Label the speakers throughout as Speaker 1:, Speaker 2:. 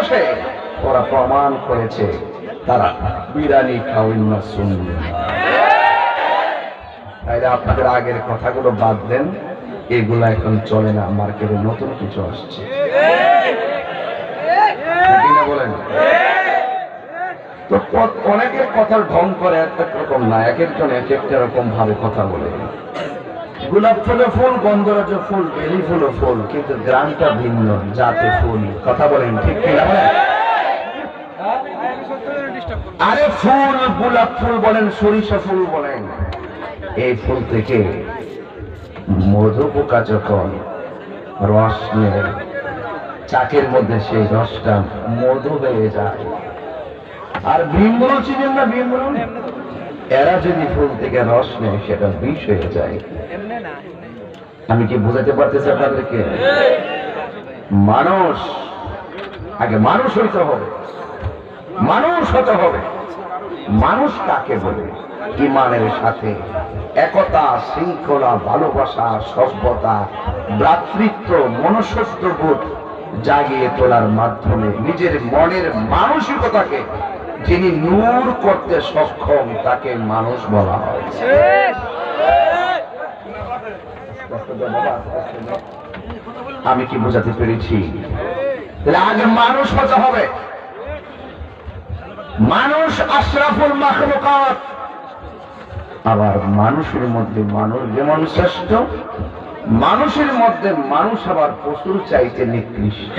Speaker 1: বসে ওরা প্রমাণ করেছে তারা বিরিয়ানি খাওয়েন না শুনবেন। তাইলে আপনাদের আগের কথাগুলো বাদ দেন, এগুলা এখন চলে না, মার্কেটে নতুন কিছু আসছে, বলেন। তো অনেকের কথার ঢং করে এক রকম না, এক একজন এক একটা রকম ভাবে কথা বলে। গোলাপ ফুলে ফুল, গন্ধরাজ ফুল, বেলি ফুল ফুল, কিন্তু গ্রামটা ভিন্ন, জাতে ফুল। কথা বলেন ঠিক কিনা বলেন? আরে ফুল, গোলাপ ফুল বলেন, সরিষা ফুল বলেন, এই ফুল থেকে মধু পোকা যখন রস নেয় চাকের মধ্যে, সেই রসটা মধু হয়ে যায়। আর ভীমরুল চিনেন না? ভীমরুল, এরা যদি ফুল থেকে রস নেয় সেটা বিষ হয়ে যায়। আমি কি বোঝাতে পারতেছি আপনাদেরকে? মানুষ আগে মানুষ হইতে হবে, মানুষ হতে হবে। মানুষ কাকে বলে? ঈমানের সাথে একতা, শৃঙ্খলা, ভালোবাসা, সভ্যতা, ভ্রাতৃত্ব, মনুষ্যত্ববোধ জাগিয়ে তোলার মাধ্যমে নিজের মনের মানসিকতাকে যিনি নূর করতে সক্ষম তাকে মানুষ বলা হয়। আমি কি বোঝাতে পেরেছি? তাহলে আগে মানুষ হতে হবে। মানুষ আশরাফুল মাখলুকাত। আবার মানুষের মধ্যে মানুষ যেমন শ্রেষ্ঠ, মানুষের মধ্যে মানুষ আবার পশুর চাইতে নিকৃষ্ট।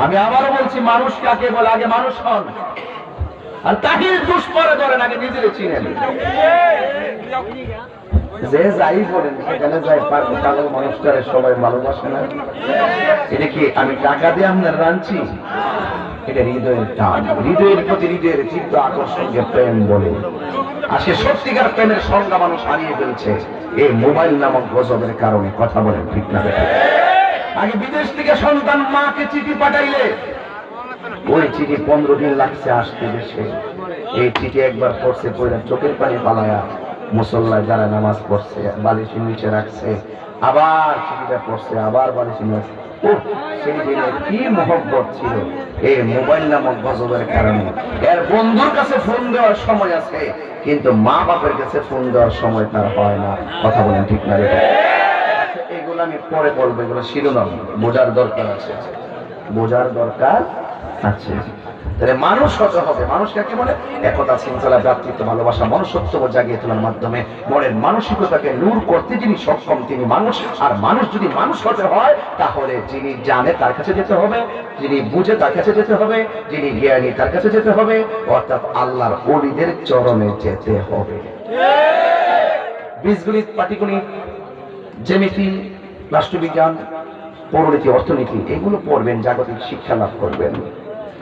Speaker 1: আমি আবারও বলছি, মানুষ কাকে বলে? আগে মানুষ হন, আর তাহির দুষ্পরে ধরেন, আগে নিজের চিনেন। যে যাই বলেন সেখানে যাই পাগল মানুষটারে সবাই ভালোবাসে না। এটা কি আমি টাকা দিয়ে আপনার রাঁধছি? এটা হৃদয়ের টান, হৃদয়ের প্রতি হৃদয়ের তীব্র আকর্ষণকে প্রেম বলে। আজকে সত্যিকার প্রেমের সংজ্ঞা মানুষ হারিয়ে ফেলছে এই মোবাইল নামক গজবের কারণে। কথা বলেন ঠিক না? আগে বিদেশ থেকে সন্তান মাকে চিঠি পাঠাইলে ওই চিঠি 15 দিন লাগছে আসতে দেশে। এই চিঠি একবার পড়ছে, পড়ে চোখের পানি পালায়া মুসল্লায় যারা নামাজ পড়ছে বালিশের নিচে রাখছে, আবার চিঠিটা পড়ছে, আবার বালিশের নিচে। সেই দিনে কি মহব্বত ছিল এই মোবাইল নামক গজবের কারণে। এর বন্ধুর কাছে ফোন দেওয়ার সময় আছে, কিন্তু মা বাপের কাছে ফোন দেওয়ার সময় তার হয় না। কথা বলেন ঠিক না? এগুলো আমি পরে বলবো, এগুলো শিরোনাম বোঝার দরকার আছে, বোঝার দরকার আছে। তাহলে মানুষ হতে হবে। মানুষ কাকে বলে? একতা, শৃঙ্খলা, ভ্রাতৃত্ব, ভালোবাসা, মনুষ্যত্ববোধ জাগিয়ে তোলার মাধ্যমে মনের মানসিকতাকে নূর করতে যিনি সক্ষম তিনি মানুষ। আর মানুষ যদি মানুষ হতে হয় তাহলে যিনি জানে তার কাছে যেতে হবে, যিনি বুঝে তার কাছে যেতে হবে, যিনি জ্ঞানী তার কাছে যেতে হবে, অর্থাৎ আল্লাহর ওলিদের চরণে যেতে হবে। বীজগণিত, পাটিগণিত, জ্যামিতি, রাষ্ট্রবিজ্ঞান, পৌরনীতি, অর্থনীতি এগুলো পড়বেন, জাগতিক শিক্ষা লাভ করবেন,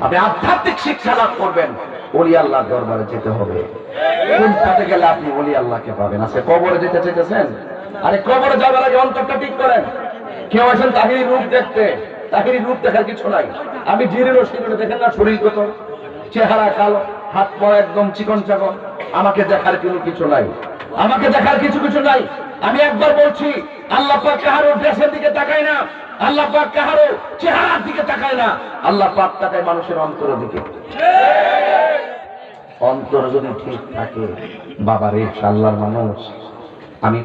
Speaker 1: আপনি আধ্যাত্মিক শিক্ষা লাভ করবেন। ওলি আল্লাহর দরবারে যেতে হবে। কোন পথে গেলে আপনি ওলি আল্লাহকে পাবেন? আজকে কবরে যেতে চাইতেছেন? আরে কবরে যাবার আগে অন্তরটা ঠিক করেন। কেউ আছেন তাহিরি রূপ দেখতে? তাহিরি রূপ দেখার কিছু নাই। আমি জিরেরও শরীরে দেখেন না, শরীর কত চেহারা কালো, হাত পা একদম চিকন চাকন। আমাকে দেখার কিছু নাই, আমাকে দেখার কিছু নাই। আমি একবার বলছি, আল্লাহ পাক কাহারও ড্রেসের দিকে তাকায় না, আল্লাহ পাক কাহারও চেহারার দিকে তাকায় না, আল্লাহ পাক তাকায় মানুষের অন্তরের দিকে। অন্তর যদি ঠিক থাকে, বাবা রে আল্লাহর মানুষ। আমি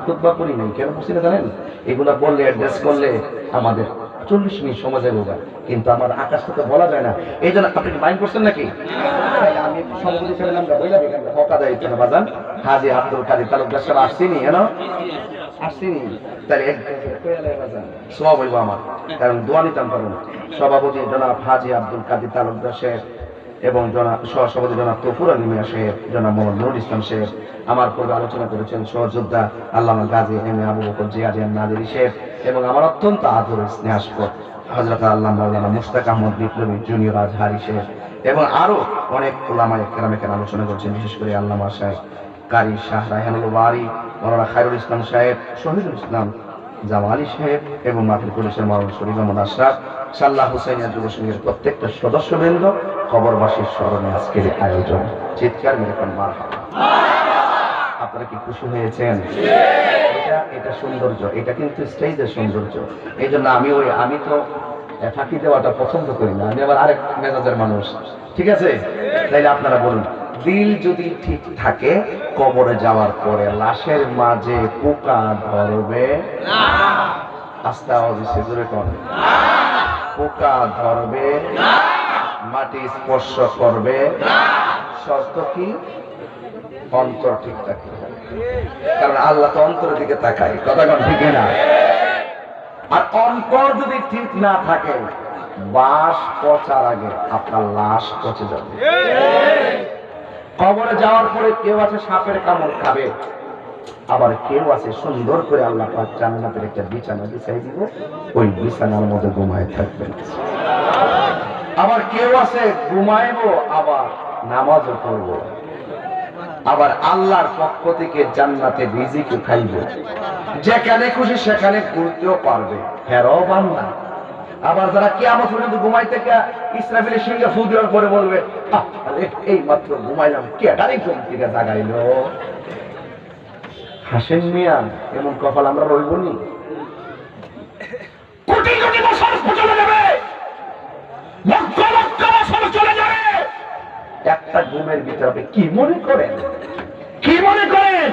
Speaker 1: খুতবা করি নাই, কেন বুঝি না জানেন? এগুলা বললে অ্যাড্রেস করলে আমাদের 40 মিনিট সময় যাবে, কিন্তু আমার আকাশটা তো বলা যায় না। এই জন্য আপনি মাইন্ড করছেন নাকি? আমি সভাপতি হিসেবে নামটা বইলা দেখেন, হকা দায়িত্ব না বাজান। হাজী আব্দুল কাদের তালুকদার সাহেব আসছিনি, আসছিনি, তাহলে সব হইব আমার, কারণ দোয়া নিতাম পারবো না। সভাপতি জনাব হাজী আব্দুল কাদের তালুকদার সাহেব এবং সহসভাপতি জনাব তফুর আলী মিয়া সাহেব, জনাব মোহাম্মদ নুরুল ইসলাম সাহেব আমার পূর্বে আলোচনা করেছেন। সহযোদ্ধা আল্লামা গাজী এম এ আবু বকর জিয়াদ নাজিরি সাহেব এবং আমার অত্যন্ত আদরের স্নেহাস্পদ হযরত আল্লামা মাওলানা মুশতাক আহমদ বিপ্লবী জুনিয়র আজহারি সাহেব এবং আরো অনেক উলামায়ে কেরামের আলোচনা করেছেন। বিশেষ করে আল্লামা সাহেব কারি শাহ রায়হানুল বারী, মাওলানা খায়রুল ইসলাম সাহেব, শহীদুল ইসলাম জামালি সাহেব এবং মাহফিল পরিষদের মাওলানা শরীফ আহমদ আশরাফ, সাল্লাহ হুসাইনিয়া যুব সংঘের প্রত্যেকটা সদস্যবৃন্দ, কবরবাসীর স্মরণে আজকের আয়োজন। চিৎকার মেরে মারহাবা। আপনারা কি খুশি হয়েছেন? এটা সৌন্দর্য, এটা কিন্তু স্টেজের সৌন্দর্য। এই জন্য আমি তো ফাঁকি দেওয়াটা পছন্দ করি না, আমি আবার আরেক মেজাজের মানুষ। ঠিক আছে, তাইলে আপনারা বলুন, দিল যদি ঠিক থাকে কবরে যাওয়ার পরে লাশের মাঝে পোকা ধরবে না? আস্তে আওয়াজে জোরে করবে, পোকা ধরবে না, মাটি স্পর্শ করবে না। শর্ত কি? অন্তর ঠিক থাকতে হবে, কারণ আল্লাহ তো অন্তরের দিকে তাকায়। কথা কোন ঠিক না? আর অন্তর যদি ঠিক না থাকে, বাস পচার আগে আপনার লাশ পচে যাবে। কবরে যাওয়ার পরে কেউ আছে সাপের কামড় খাবে, আবার কেউ আছে সুন্দর করে আল্লাহ পাক জান্নাতের একটা বিছানা বিছাই দিব, ওই বিছানার মধ্যে ঘুমায় থাকবেন। আবার কেউ আছে ঘুমাইবো আবার নামাজও পড়বো, আবার আল্লাহর পক্ষ থেকে জান্নাতে রিজিকও খাইব, যেখানে খুশি সেখানে ঘুরতেও পারবে, হেরাও বাংলা। আবার যারা কিয়ামত পর্যন্ত ঘুমাই থেকে ইসরাফিলের সঙ্গে ফু দেওয়ার পরে বলবে, এই মাত্র ঘুমাইলাম, কেটারি ঘুম থেকে জাগাইলো। হাসেন মিয়া, এমন কপাল আমরা রইব নি? কোটি কোটি বছর চলে যাবে, লক্ষ লক্ষ বছর চলে যাবে, একটা ঘুমের ভিতরে কি মনে করেন? কি মনে করেন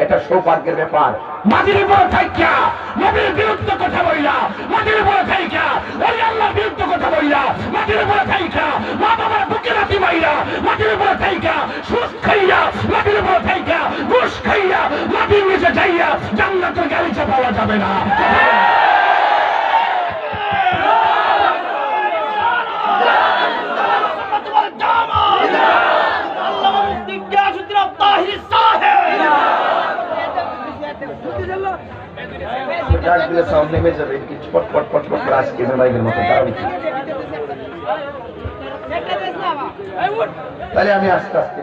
Speaker 1: এটা সৌভাগ্যের ব্যাপার? মাটির উপরে থাইকা নবীর বিরুদ্ধে কথা বইলা, মাটির উপরে থাইকা ওই আল্লাহর বিরুদ্ধে কথা বইলা, মাটির উপরে থাইকা মা বাবার বুকে রাতি মাইরা, মাটির উপরে থাইকা সুদ খাইয়া, মাটির উপরে থাইকা ঘুষ খাইয়া, মাটির নিচে যাইয়া জান্নাতের গালিচা পাওয়া যাবে না। তাহলে আমি আস্তে আস্তে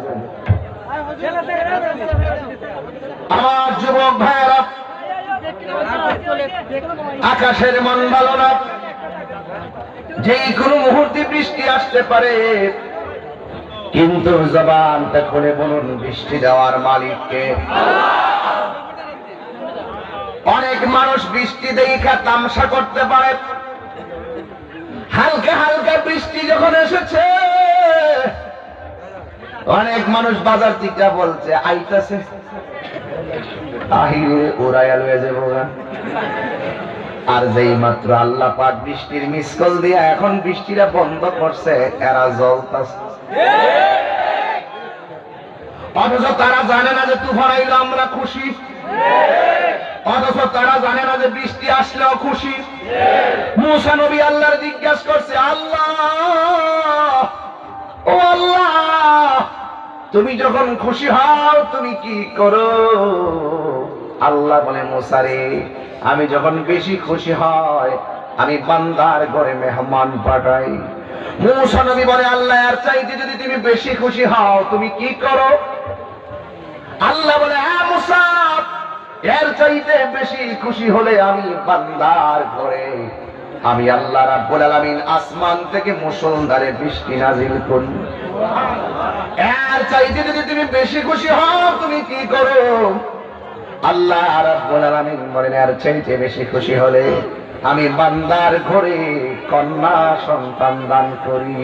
Speaker 1: আমার যুবক ভাইয়েরা, আকাশের মন ভালো না, যেই কোনো মুহূর্তে বৃষ্টি আসতে পারে, কিন্তু জবানটা খুলে বলুন বৃষ্টি দেওয়ার মালিককে। অনেক মানুষ বৃষ্টি দেখা তামসা করতে পারে, হালকা হালকা বৃষ্টি যখন এসেছে অনেক মানুষ বাজার থেকে বলছে আইতাছে, আহিরে ওরাইয়া লয়ে যাবো। আর যেই মাত্র আল্লাহ পাক বৃষ্টির মিসকল দিয়া এখন বৃষ্টিটা বন্ধ করছে, এরা জ্বলতাছে। অথচ তারা জানে না যে তুফান আইলো আমরা খুশি, অথচ তারা জানে না যে বৃষ্টি আসলেও খুশি। মুসা নবী আল্লাহর জিজ্ঞাসা করছে, আল্লাহ ও আল্লাহ, তুমি যখন খুশি হও তুমি কি করো? আল্লাহ বলে, মুসা রে, আমি যখন বেশি খুশি হয় আমি বান্দার ঘরে মেহমান পাঠাই। মুসা নবী বলে, আল্লাহ এর চাইতে যদি তুমি বেশি খুশি হও তুমি কি করো? আল্লাহ বলে, হ্যাঁ মুসা, এর চাইতে বেশি খুশি হলে আমি বান্দার ঘরে আমি আল্লাহ রাব্বুল আলামিন আসমান থেকে মুষলধারে বৃষ্টি নাজিল করি। এর চাইতে যদি তুমি বেশি খুশি হও তুমি কি করো? আল্লাহ রাব্বুল আলামিন বলেন, এর চাইতে বেশি খুশি হলে আমি বান্দার ঘরে কন্যা সন্তান দান করি।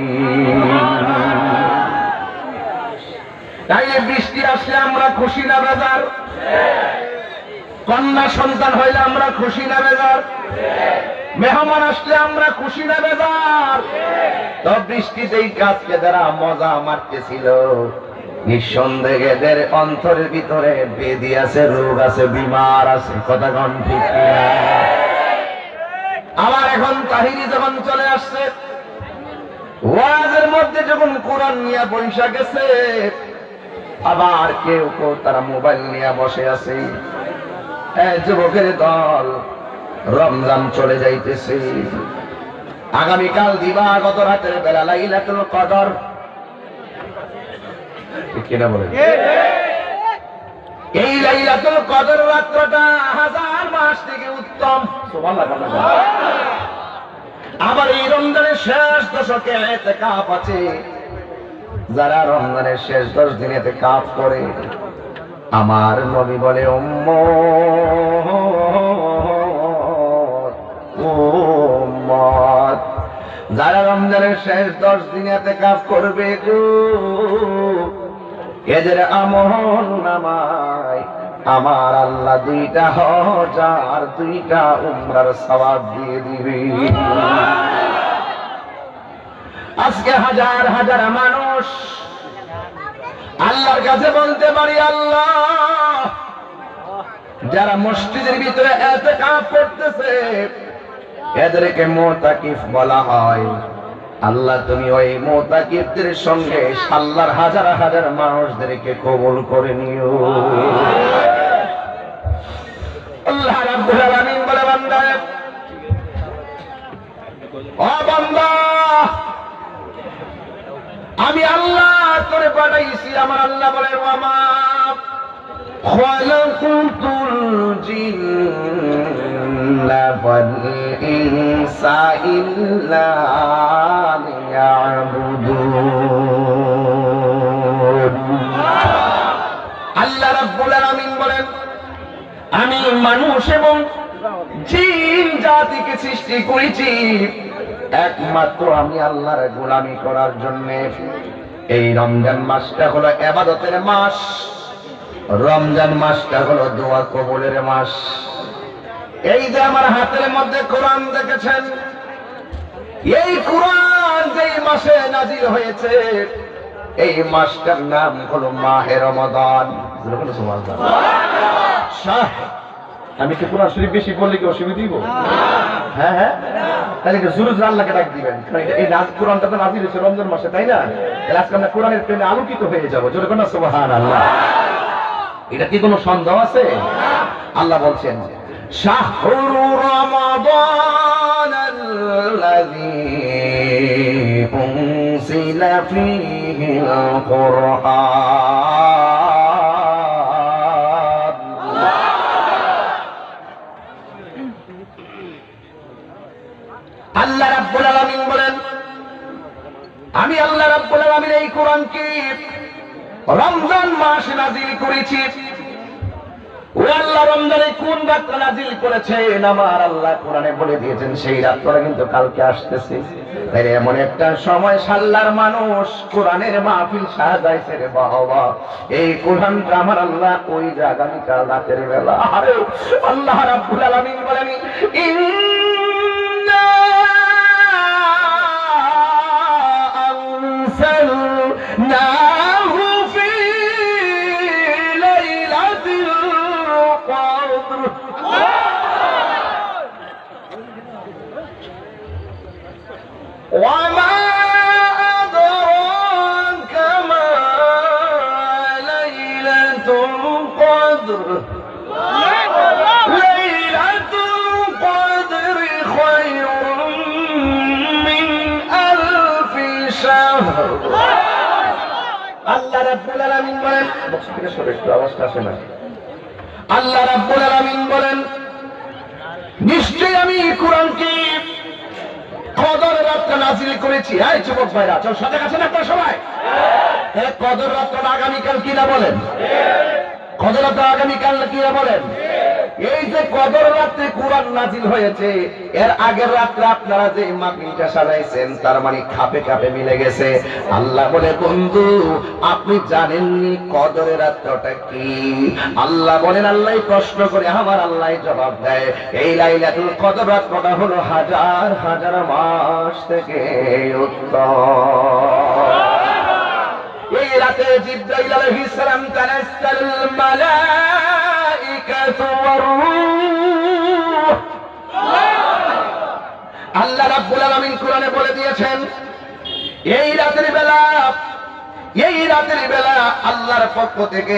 Speaker 1: তাই বৃষ্টি আসলে আমরা খুশি না বেজার? কন্যা সন্তান হইলে আমরা খুশি না বেজার? মেহমান আসলে আমরা খুশি না বেজার? তো বৃষ্টিতেই কাজকে যারা মজা মারতেছিল, নিঃসন্দেহে এদের অন্তরের ভিতরে বেদি আছে, রোগ আছে, বিমার আছে। কথা কোন ঠিক কিনা? আবার এখন তাহিরি যখন চলে আসছে, ওয়াজের মধ্যে যখন কোরআন নিয়ে বৈশা গেছে, আবার কেউ কেউ তারা মোবাইল নিয়ে বসে আছে। যুবকের দল, রমজান চলে যাইতেছে, আগামীকাল দিবাগত রাতের বেলা লাইলাতুল কদর, ঠিক কিনা বলেন? এই লাইলাতুল কদর রাতটা 1000 মাস থেকে উত্তম। সুবহানাল্লাহ। আবার এই রমজানের শেষ দশকে ইতিকাফ আছে, যারা রমজানের শেষ 10 দিন ইতিকাফ করে আমার নবী বলে উম্মত যারা রমজানের শেষ 10 দিন ইতিকাফ করবে গো, এদের আমল নামায় আমার আল্লাহ 2টা হজ আর 2টা উমরার সওয়াব দিয়ে দিবে। আজকে হাজার হাজার মানুষ আল্লাহর কাছে বলতে পারি, আল্লাহ যারা মসজিদের ভিতরে ইতিকাফ করতেছে এদেরকে মুতাকিফ বলা হয়। আল্লাহ তুমি ওই মুতাকিফদের সঙ্গে আল্লাহর হাজার হাজার মানুষদেরকে কবুল করে নিও। আল্লাহ রাব্বুল আলামিন বলে, বান্দা ও বান্দা আমি আল্লাহ তোরে পাঠাইছি। আমার আল্লাহ বলে, ওয়ামা খালাকুতুল জিন্না ওয়াল ইনসা ইল্লা লিয়াবুদুন। আল্লাহ রাব্বুল আলামিন বলেন, আমি মানুষ এবং জিন জাতিকে সৃষ্টি করেছি একমাত্র আমি আল্লাহর গোলামি করার জন্য। এই রমজান মাসটা হলো ইবাদতের মাস, রমজান মাসটা হলো দোয়া কবুলের মাস। এই যে আমার হাতের মধ্যে কোরআন দেখেছেন, এই কোরআন যেই মাসে নাজিল হয়েছে এই মাসটার নাম হলো মাহে রমাদান। আমি কি কোরআন শরীফ বেশি বললে কি অসুবিধা দিব? হ্যাঁ হ্যাঁ, তাহলে জুরুজ আল্লাহকে ডাক দিবেন। এই কোরআনটা তো নাজিল হয়েছে রমজান মাসে, তাই না? আজকে আমরা কোরআনের প্রেমে আলোকিত হয়ে যাবো। জোরে কোন সুবহানাল্লাহ। এটা কি কোনো সন্দেহ আছে? আল্লাহ বলছেন, শাহরু রমাদানাল্লাযী উনজিলা ফীহিল কুরআন। আল্লাহ রাব্বুল আলামিন বলেন, আমি আল্লাহ রাব্বুল আলামিন এই কোরআনকে রমজান মাসে নাজিল করেছি। ও আল্লাহ রমজানে কোন রাতে নাজিল করেছেন আমার আল্লাহ কোরআনে বলে দিয়েছেন, সেই রাতটা কিন্তু কালকে আসতেছে। তাই এমন একটা সময় আল্লাহর মানুষ কোরআনের মাহফিল সাজাইছে রে বাবা। এই কোরআনটা আমার আল্লাহ ওই যে আগামীকাল রাতের বেলা। আরে আল্লাহ রাব্বুল আলামিন বলেন, ইন্না আনসালনা وما أدراك ما ليلة القدر ليلة القدر خير من 1000 شهر। আল্লাহ রাব্বুল আলামিন বলেন, আওয়াজটা আসে না। আল্লাহ রাব্বুল আলামিন বলেন, নিশ্চয়ই আমি কোরআনকে কদর রাতটা নাজিল করেছি। এই যুবক ভাইরা, চল সজাগ আছেন আপনারা সবাই? কদর রাতটা আগামীকাল কিনা বলেন? কদর রাতটা আগামীকাল কিনা বলেন? এই যে কদর রাতে কোরআন নাজিল হয়েছে, এর আগের রাতে আপনারা যে মাহফিলটা সাজাইছেন তার মানে খাপে খাপে মিলে গেছে। আল্লাহ বলে, বন্ধু আপনি জানেননি কদরের রাতটা কি? আল্লাহ বলেন, আল্লাহ প্রশ্ন করে আমার আল্লাহ জবাব দেয়, এই লাইলাতুল কদর রাতটা হলো হাজার হাজার মাস থেকে উত্তম। এই রাতে জিবরাইল আলাইহিস সালাম তানাজ্জালুল মালাইকাতু ওয়ার রূহ। আল্লাহ রাব্বুল আলামিন কোরআনে বলে দিয়েছেন, এই রাতের বেলা আল্লাহর পক্ষ থেকে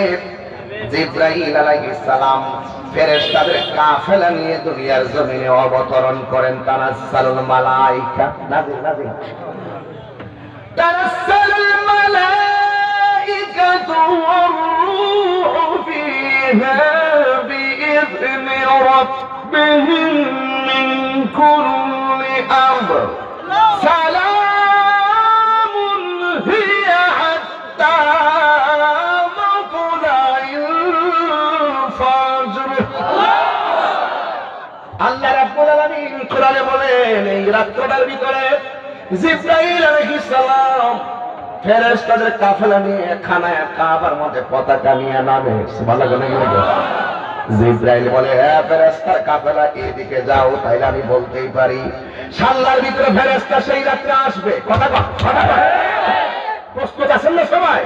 Speaker 1: জিবরাইল আলাইহিস সালাম ফেরেশতাদের কাফেলা নিয়ে দুনিয়ার জমিনে অবতরণ করেন। তানাজ্জালুল মালাইকা, নাজিল তানাজ্জালুল মালাইকাতু ওয়ার রূহ ফিহা বিইذن রাব্বিহিম মিন কুল্লি আমর সালামুন হিয়া হাত্তা মাতলাইল কোরআনে বলেন এই রাত্রটার ভিতরে জিবরাইল আলাইহিস সালাম ফেরেশতাদের কাফেলা নিয়ে খানায় কাবার মধ্যে পতাকা নিয়ে নামে। সুবহানাল্লাহ। জিবরাইল বলে, হ্যাঁ ফেরেশতার কাফেলা এদিকে যাও। তাইলে আমি বলতেই পারি সাল্লার ভিতরে ফেরেশতা সেই রাত্রে আসবে। কথা প্রস্তুত আছেন না সবাই?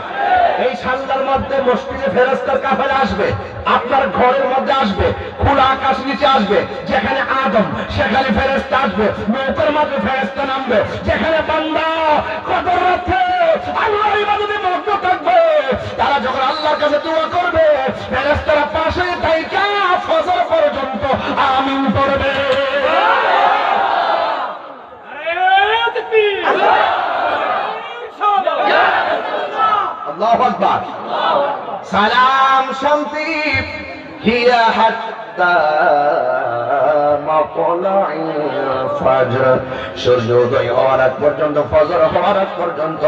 Speaker 1: এই সাল্লার মধ্যে মসজিদে ফেরেশতার কাফেলা আসবে, আপনার ঘরের মধ্যে আসবে, খোলা আকাশ নিচে আসবে। যেখানে আদম সেখানে ফেরেশতা আসবে, নৌকার মধ্যে ফেরেশতা নামবে। যেখানে বান্দা কদর রাতে আল্লাহর ইবাদতে মগ্ন থাকবে, তারা যখন আল্লাহর কাছে দোয়া করবে ফেরেশতারা পাশে থাইকা ফজর পর্যন্ত আমিন পড়বে। আল্লাহু আকবার। সালাম শান্তি হিয়া হাত্তা মাতলাইল ফজর, সূর্যোদয় হওয়ার আগ পর্যন্ত, ফজর হওয়ার আগ পর্যন্ত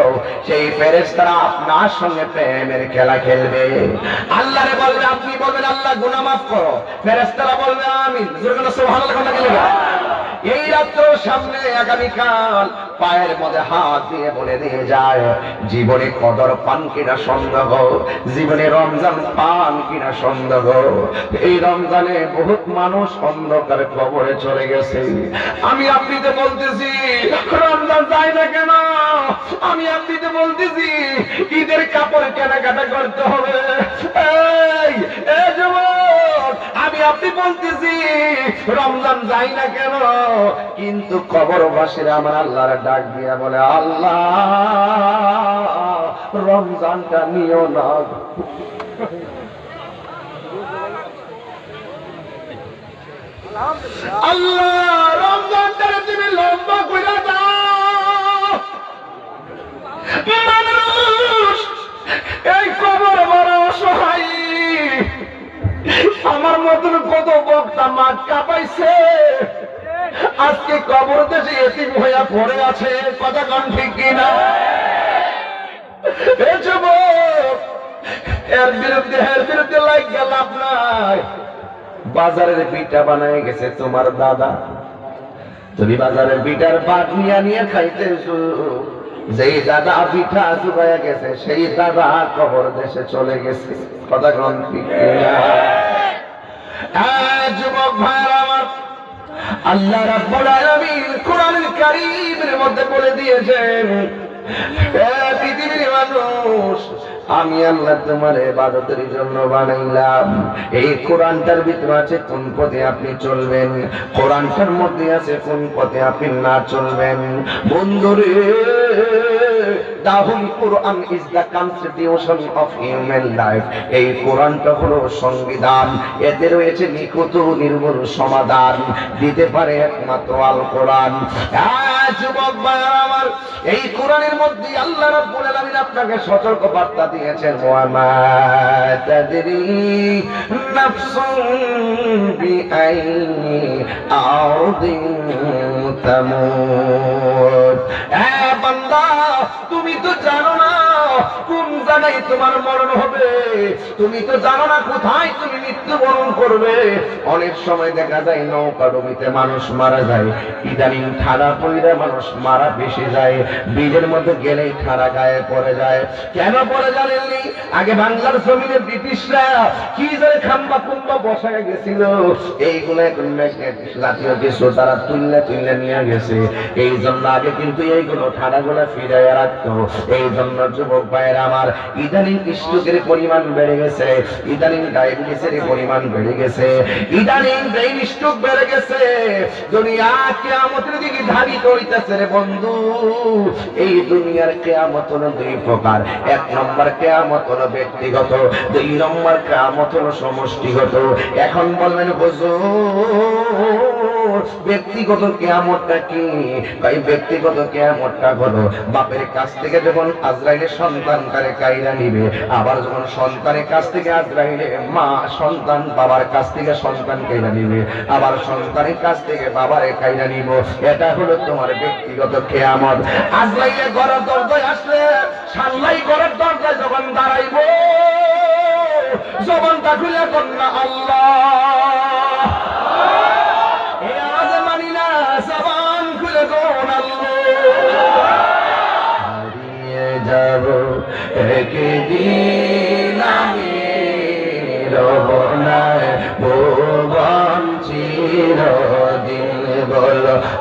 Speaker 1: সেই ফেরেশতারা আপনার সঙ্গে প্রেমের খেলা খেলবে। আল্লাহরে বলবে, আপনি বলবেন আল্লাহ গুনাহ মাফ করো, ফেরেশতারা বলবে আমিন। সুবহানাল্লাহ। এই রাত্র সামনে আগামীকাল পায়ের মধ্যে হাত দিয়ে বলে দিয়ে যায়, জীবনে কদর পান কিনা সন্দেহ, জীবনে রমজান পান কিনা সন্দেহ। এই রমজানে বহুত মানুষ অন্ধকার কবরে চলে গেছে। আমি আপনিতে বলতেছি রমজান যায় না কেন? আমি আপনিতে বলতেছি ঈদের কাপড় কেনাকাটা করতে হবে। এই যুবক, আমি আপনি বলতেছি রমজান যায় না কেন? কিন্তু কবরবাসীরা আমার আল্লাহর ডাক দিয়া বলে, আল্লাহ রমজানটা নিও না। আল্লাহ রমজানটা তুমি লম্বা করে দাও। মানুষ এই কবর বড় অসহায়। আমার মতন কত বক্তা মাঠ কাঁপাইছে, আজকে কবর দেশে এতিম হইয়া পড়ে আছে। কথা কন ঠিক কিনা? এর বিরুদ্ধে লাগ গেল আপনার। বাজারের পিঠা বানায় গেছে তোমার দাদা, তুমি বাজারের পিঠার পাট নিয়ে খাইতেছো। যেই দাদা পিঠা চুকাইয়া গেছে সেই দাদা কবর দেশে চলে গেছে। কথা কন ঠিক কিনা? যুবক ভাইরা আমার, আল্লাহ রাব্বুল আলামিন কোরআনুল কারীমের মধ্যে বলে দিয়েছেন, পৃথিবীর মানুষ আমি আল্লাহ তোমার ইবাদতের জন্য বানাইলাম। এই কোরআনটার ভিতরে আছে কোন পথে আপনি চলবেন, কোরআনটার মধ্যে আছে কোন পথে আপনি না চলবেন। বন্ধুরে, the Holy Quran is the constitution of human life. এই কোরআনটা হলো সংবিধান, এতে রয়েছে নিখুঁত নির্ভুল সমাধান, দিতে পারে একমাত্র আল কোরআন। যুবক ভাইরা আমার, এই কোরআনের মধ্যে আল্লাহ রাব্বুল আলামিন আপনাকে সতর্ক বার্তা দিয়েছেন, ওয়া মা তাদরি নাফসুন বিআইনি আরদিন তামুত। বান্দা, তুমি তো জানো না কোন জায়গায় তোমার মরণ হবে, তুমি তো জানো না কোথায় তুমি মৃত্যুবরণ করবে। অনেক সময় দেখা যায় নৌকা ডুবিতে মানুষ মারা যায়, ইদানিং ঠাড়া পইরা মানুষ মারা বেশি যায়, বীজের মধ্যে গেলেই ঠাড়া গায়ে পড়ে যায়। কেন পড়ে জানেননি? আগে বাংলার জমিনে ব্রিটিশরা কি ধরে খাম্বা কুম্বা বসায় গেছিল, এইগুলো এখন জাতীয় কিছু তারা তুললে নিয়ে গেছে। এই জন্য আগে কিন্তু এইগুলো ঠাড়াগুলো ফিরাইয়া রাখতো। এই জন্য যুবক ভাইয়েরা আমার, ইদানিং স্ট্রোকের পরিমাণ বেড়ে গেছে, ইদানিং ডায়াবেটিসের পরিমাণ বেড়ে গেছে, ইদানিং ব্রেইন স্ট্রোক বেড়ে গেছে। দুনিয়া কিয়ামতের দিকে ধাবিত হইতেছে রে বন্ধু। এই দুনিয়ার কিয়ামত হলো দুই প্রকার, এক নম্বর কিয়ামত হলো ব্যক্তিগত, দুই নম্বর কিয়ামত হলো সমষ্টিগত। এখন বলবেন হুজুর ব্যক্তিগত কিয়ামতটা কি? এই ব্যক্তিগত কিয়ামতটা হলো বাপের কাছ থেকে যখন আজরাইলের সন্তানটারে কাইরা নিবে, আবার যখন সন্তানের কাছ থেকে আজরাইলে মা সন্তান বাবার কাছ থেকে সন্তান কাইরা নিবে, আবার সন্তানের কাছ থেকে বাবারে কাইরা নিব। এটা হলো তোমার ব্যক্তিগত কিয়ামত। আজরাইলে ঘরের দরজায় আসলে, সাল্লাই ঘরের দরজায় যখন দাঁড়াইব, জবানটা খুলে কন্যা আল্লাহ, এই আওয়াজে মানি না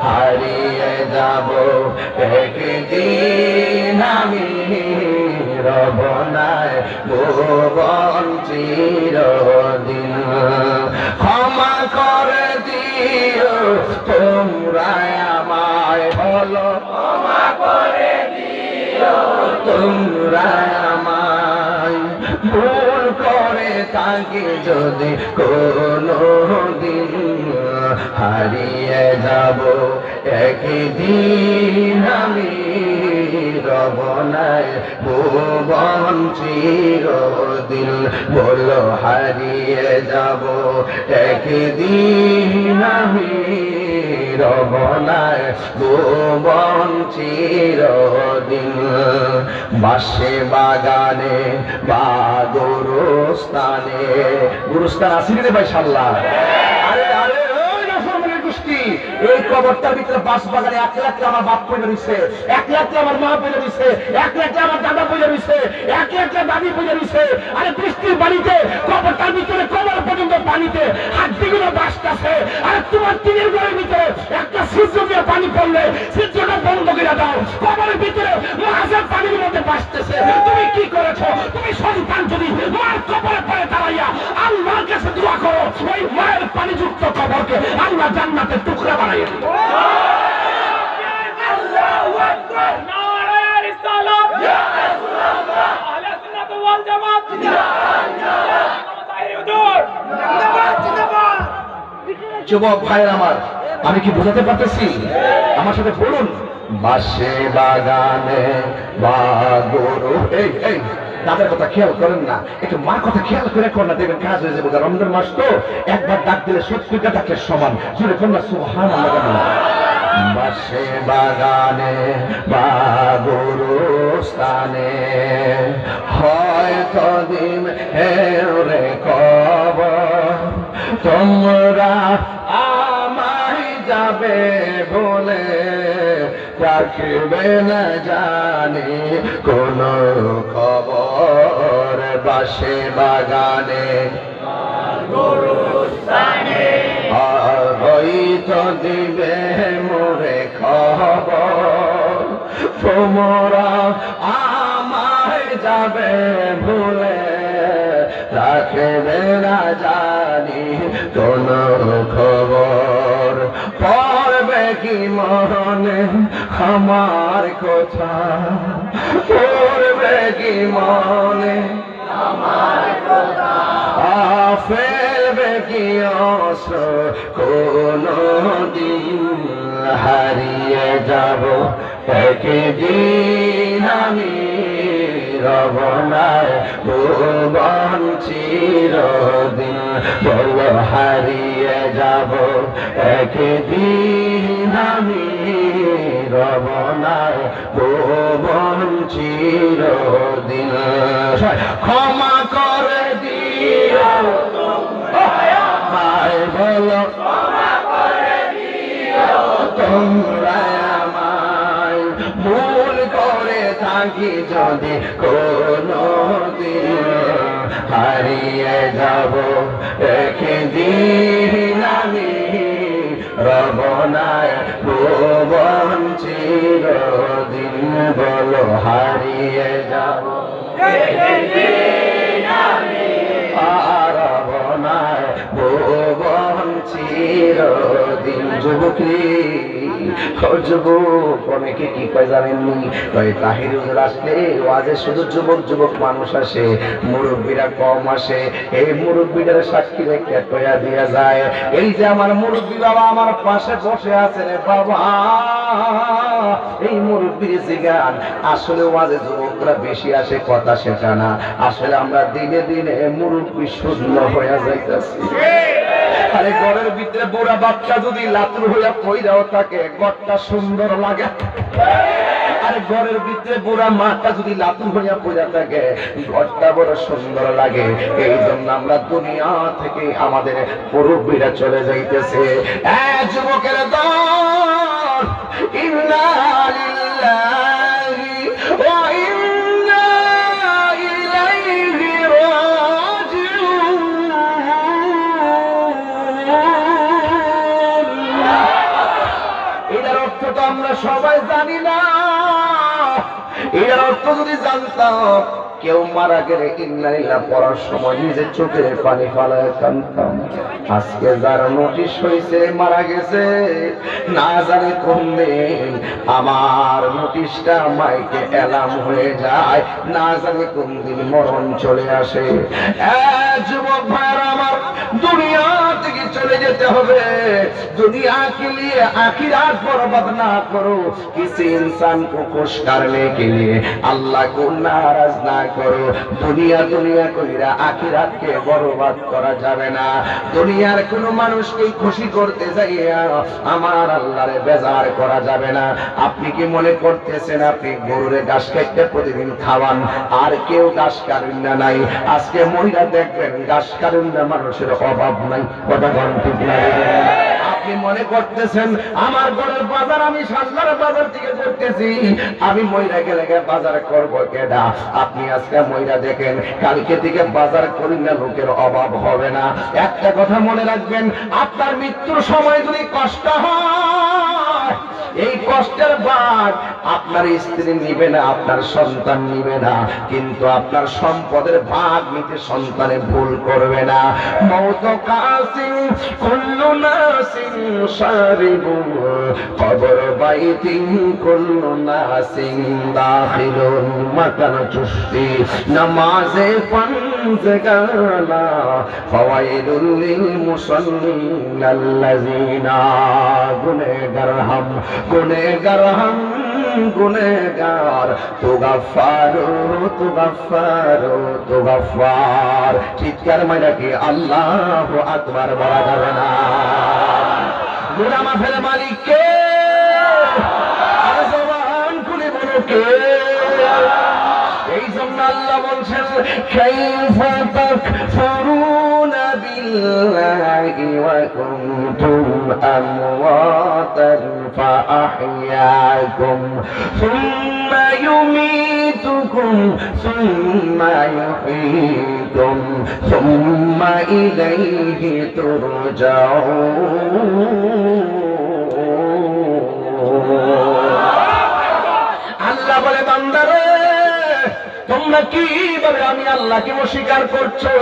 Speaker 1: হারিয়ে যাব একদিন আমি রব নাই ভুবন চিরদিন ক্ষমা করে দিও তোমরা আমায় বলো ক্ষমা করে দিও তোমরা আমায় ভুল করে থাকি যদি কোনো দিন হারিয়ে যাব একদিন আমি রব নাই ভুবন চিরদিন বলো হারিয়ে যাব একদিন আমি রব নাই ভুবন চিরদিন বাসে বাগানে বা গুরুস্থানে গুরুস্থান আসিনি রে ভাই সাল্লাহ আরে আরে এই কবরটার ভিতরে বাস বাগানে 1 লাখ আমার বাপ পয়লা দিছে 1 লাখ আমার মা পয়লা দিছে 1 লাখ আমার দাদা পয়লা দিছে 1 লাখ দাদি পয়লা দিছে আরে বৃষ্টির বাড়িতে কবরটার ভিতরে কবর পর্যন্ত পানিতে হাড্ডিগুলো বাসতাছে আর তোমার টিনের ঘরের ভিতরে একটা ছিদ্র দিয়ে পানি পড়লে ছিদ্রটা বন্ধ করে দাও কবরের ভিতরে মাঝে পানির মধ্যে বাসতেছে তুমি কি করেছো তুমি সন্তান যদি মার কবরে পড়ে দাঁড়াইয়া আল্লাহর কাছে দোয়া করো ওই মায়ের পানিযুক্ত কবরকে আল্লাহ জান্নাতের টুকরা বানাইয়ে দিবে আল্লাহু আকবার নারে রিসালাত ইয়া রাসূলুল্লাহ আহলে সুন্নাত ওয়াল জামাত জিন্দাবাদ জিন্দাবাদ জিন্দাবাদ যুবক ভাইরা আমার আমি কি বোঝাতে পারতেছি আমার সাথে বলুন বাসে বাগানে বা গরু এই এই তাদের কথা খেয়াল করেন না একটু মার কথা খেয়াল করে করেন না দেখবেন কাজ হয়ে যাবে রমজান মাস তো একবার ডাক দিলে 70টা ডাকের সমান জুড়ে করেন না সুবহানাল্লাহ বাসে বাগানে বা গুরুস্থানে হয়তো দিন হেরে কবর তোমরা আমায় যাবে বলে রাখবে না জানি কোন খবর বাসে বাগানে গুরুস্থানে হয়তো দিবে মোরে খবর তোমরা আমায় যাবে ভুলে রাখবে না জানি কোন খবর পড়বে কি মনে আমার কথা পড়বে কি মনে আমার কথা ফেলবে কি অস্ত্র কোনো দিন হারিয়ে যাব একদিন আমি রব নাই ভুবন চিরদিন বলো হারিয়ে যাব একদিন আমি রব নাই ভুবন চিরদিন ক্ষমা করে দিও আমায় বলো ক্ষমা করে দিও তোমরা আমায় ভুল করে থাকি যদি কোনো দিন হারিয়ে যাব একদিন আমি রব নাই ভুবন চিরদিন বলো হারিয়ে যাব একদিন আমি রব নাই ভুবন চিরদিন যুবকী যুবক অনেকে কি কয় জানেননি কয় তাহির হুজুর আসলে ওয়াজে শুধু যুবক যুবক মানুষ আসে মুরব্বীরা কম আসে এই মুরব্বীদের সাক্ষী রেখে কয়া দিয়া যায় এই যে আমার মুরব্বী বাবা আমার পাশে বসে আছে রে বাবা এই মুরব্বীর জিগান আসলে ওয়াজে যুবকরা বেশি আসে কথা শেখা না আসলে আমরা দিনে দিনে মুরব্বী শূন্য হয়ে যাইতেছি আরে ঘরের ভিতরে বুড়া বাচ্চা যদি লাতুর হইয়া পইরাও থাকে ঘরটা সুন্দর লাগে আরে ঘরের ভিতরে বুড়া মাটা যদি লাতুর হইয়া পইরা থাকে ঘরটা বড় সুন্দর লাগে এই জন্য আমরা দুনিয়া থেকে আমাদের মুরব্বীরা চলে যাইতেছে যুবকের দল ইন্না লিল্লাহি ওয়া ইন্না ইলাইহি রাজিউন তো আমরা সবাই জানি না। এর অর্থ যদি জানতাম, কেউ মারা গেলে ইন্না লিল্লাহ পড়ার সময় নিজের চোখের পানি ফালায় কাঁদতাম। আজকে যার নোটিশ হয়েছে মারা গেছে, না জানি কোন দিন আমার নোটিশটা মাইকে এলাম হয়ে যায়, না জানি কোন দিন মরণ চলে আসে। যুবক ভাইরা আমার, দুনিয়া থেকে চলে যেতে হবে। दुनिया के लिए आखिरत बर्बाद ना करो, किसी इंसान को खुश करने के लिए अल्लाह को नाराज ना करो। दुनिया दुनिया কইরা আখিরাতকে বরবাদ করা যাবে না। দুনিয়ার কোন মানুষকে খুশি করতে যাইয়া আমার আল্লাহরে বেজার করা যাবে না। আপনি কি মনে করতেছেন আপনি গরুরে ঘাস খাইতে প্রতিদিন খাওয়ান, আর কেউ ঘাস কাটেন না? নাই। আজকে মহিলা দেখবেন ঘাস কাটেন না, মানুষের অভাব নাই। কথা বলেন ঠিক না? আপনি মনে করতেছেন আমার ঘরের বাজার আমি সাল্লার বাজার থেকে করতেছি, আমি মহিলা গেলে বাজার করবো কেডা? আপনি আজকে মহিলা দেখেন, কালকে থেকে বাজার করি না, লোকের অভাব হবে না। একটা কথা মনে রাখবেন, আপনার মৃত্যুর সময় যদি কষ্ট হয়, এই কষ্টের ভাগ আপনার স্ত্রী নিবে না, আপনার সন্তান নিবে না, কিন্তু আপনার সম্পদের ভাগ নিতে সন্তানে ভুল করবে না। মওত কাসিম কুল্লু নাসিন শারিবু কবর বাইতিন কুল্লু নাসিন দাখিলুন মাকান চুস্তি নামাজে পাঞ্জগানা ফাওয়াইলুল লিল মুসাল্লিন আল্লাযিনা গুনেগার হাম গুনেগার হাম গুনেগার তু গফফারু তু গফফারু তু গফফার। চিৎকার মাইরা কি আল্লাহু আকবার বলা যাবে না? গুনাহ মাফের মালিক কে? আর জবান খুলে বলো কে? এই জন্য আল্লাহ বলছেন, কাইফা তাকফুরুনা বিল্লাহি ওয়া কুনতুম আমওয়াতান ফাআহইয়াকুম সুম্মা ইউমীতুকুম সুম্মা ইউহয়ীকুম সুম্মা ইলাইহি তুরজাউন। আল্লাহ বলে, বান্দারে তোমরা কিভাবে আমি আল্লাহকে অস্বীকার করছো?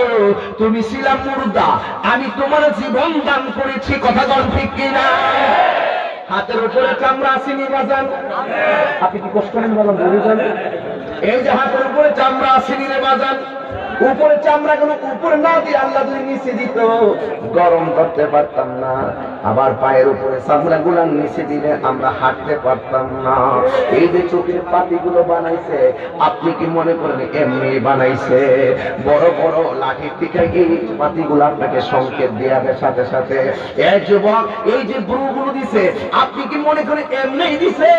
Speaker 1: তুমি ছিলা মুর্দা, আমি তোমার জীবন দান করেছি। কথা বল ঠিক কিনা? হাতের উপরে চামড়া আসেনি বাজান? আপনি কি কষ্ট করেন বাজান? বলে যান, এই যে হাতের উপরে চামড়া আসেনি রে বাজান, উপরে চামড়া গুলো উপরে না দিয়ে আল্লাহ যদি নিচে দিত, গরম করতে পারতাম না। আবার পায়ের উপরে চামড়া গুলা নিচে দিলে আমরা হাঁটতে পারতাম না। এই যে চোখের পাতি গুলো বানাইছে, আপনি কি মনে করেন এমনি বানাইছে? বড় বড় লাঠি থেকে এই পাতি গুলো আপনাকে সংকেত দেওয়ার সাথে সাথে, এই যুবক এই যে ব্রু গুলো দিছে, আপনি কি মনে করেন এমনি দিছে?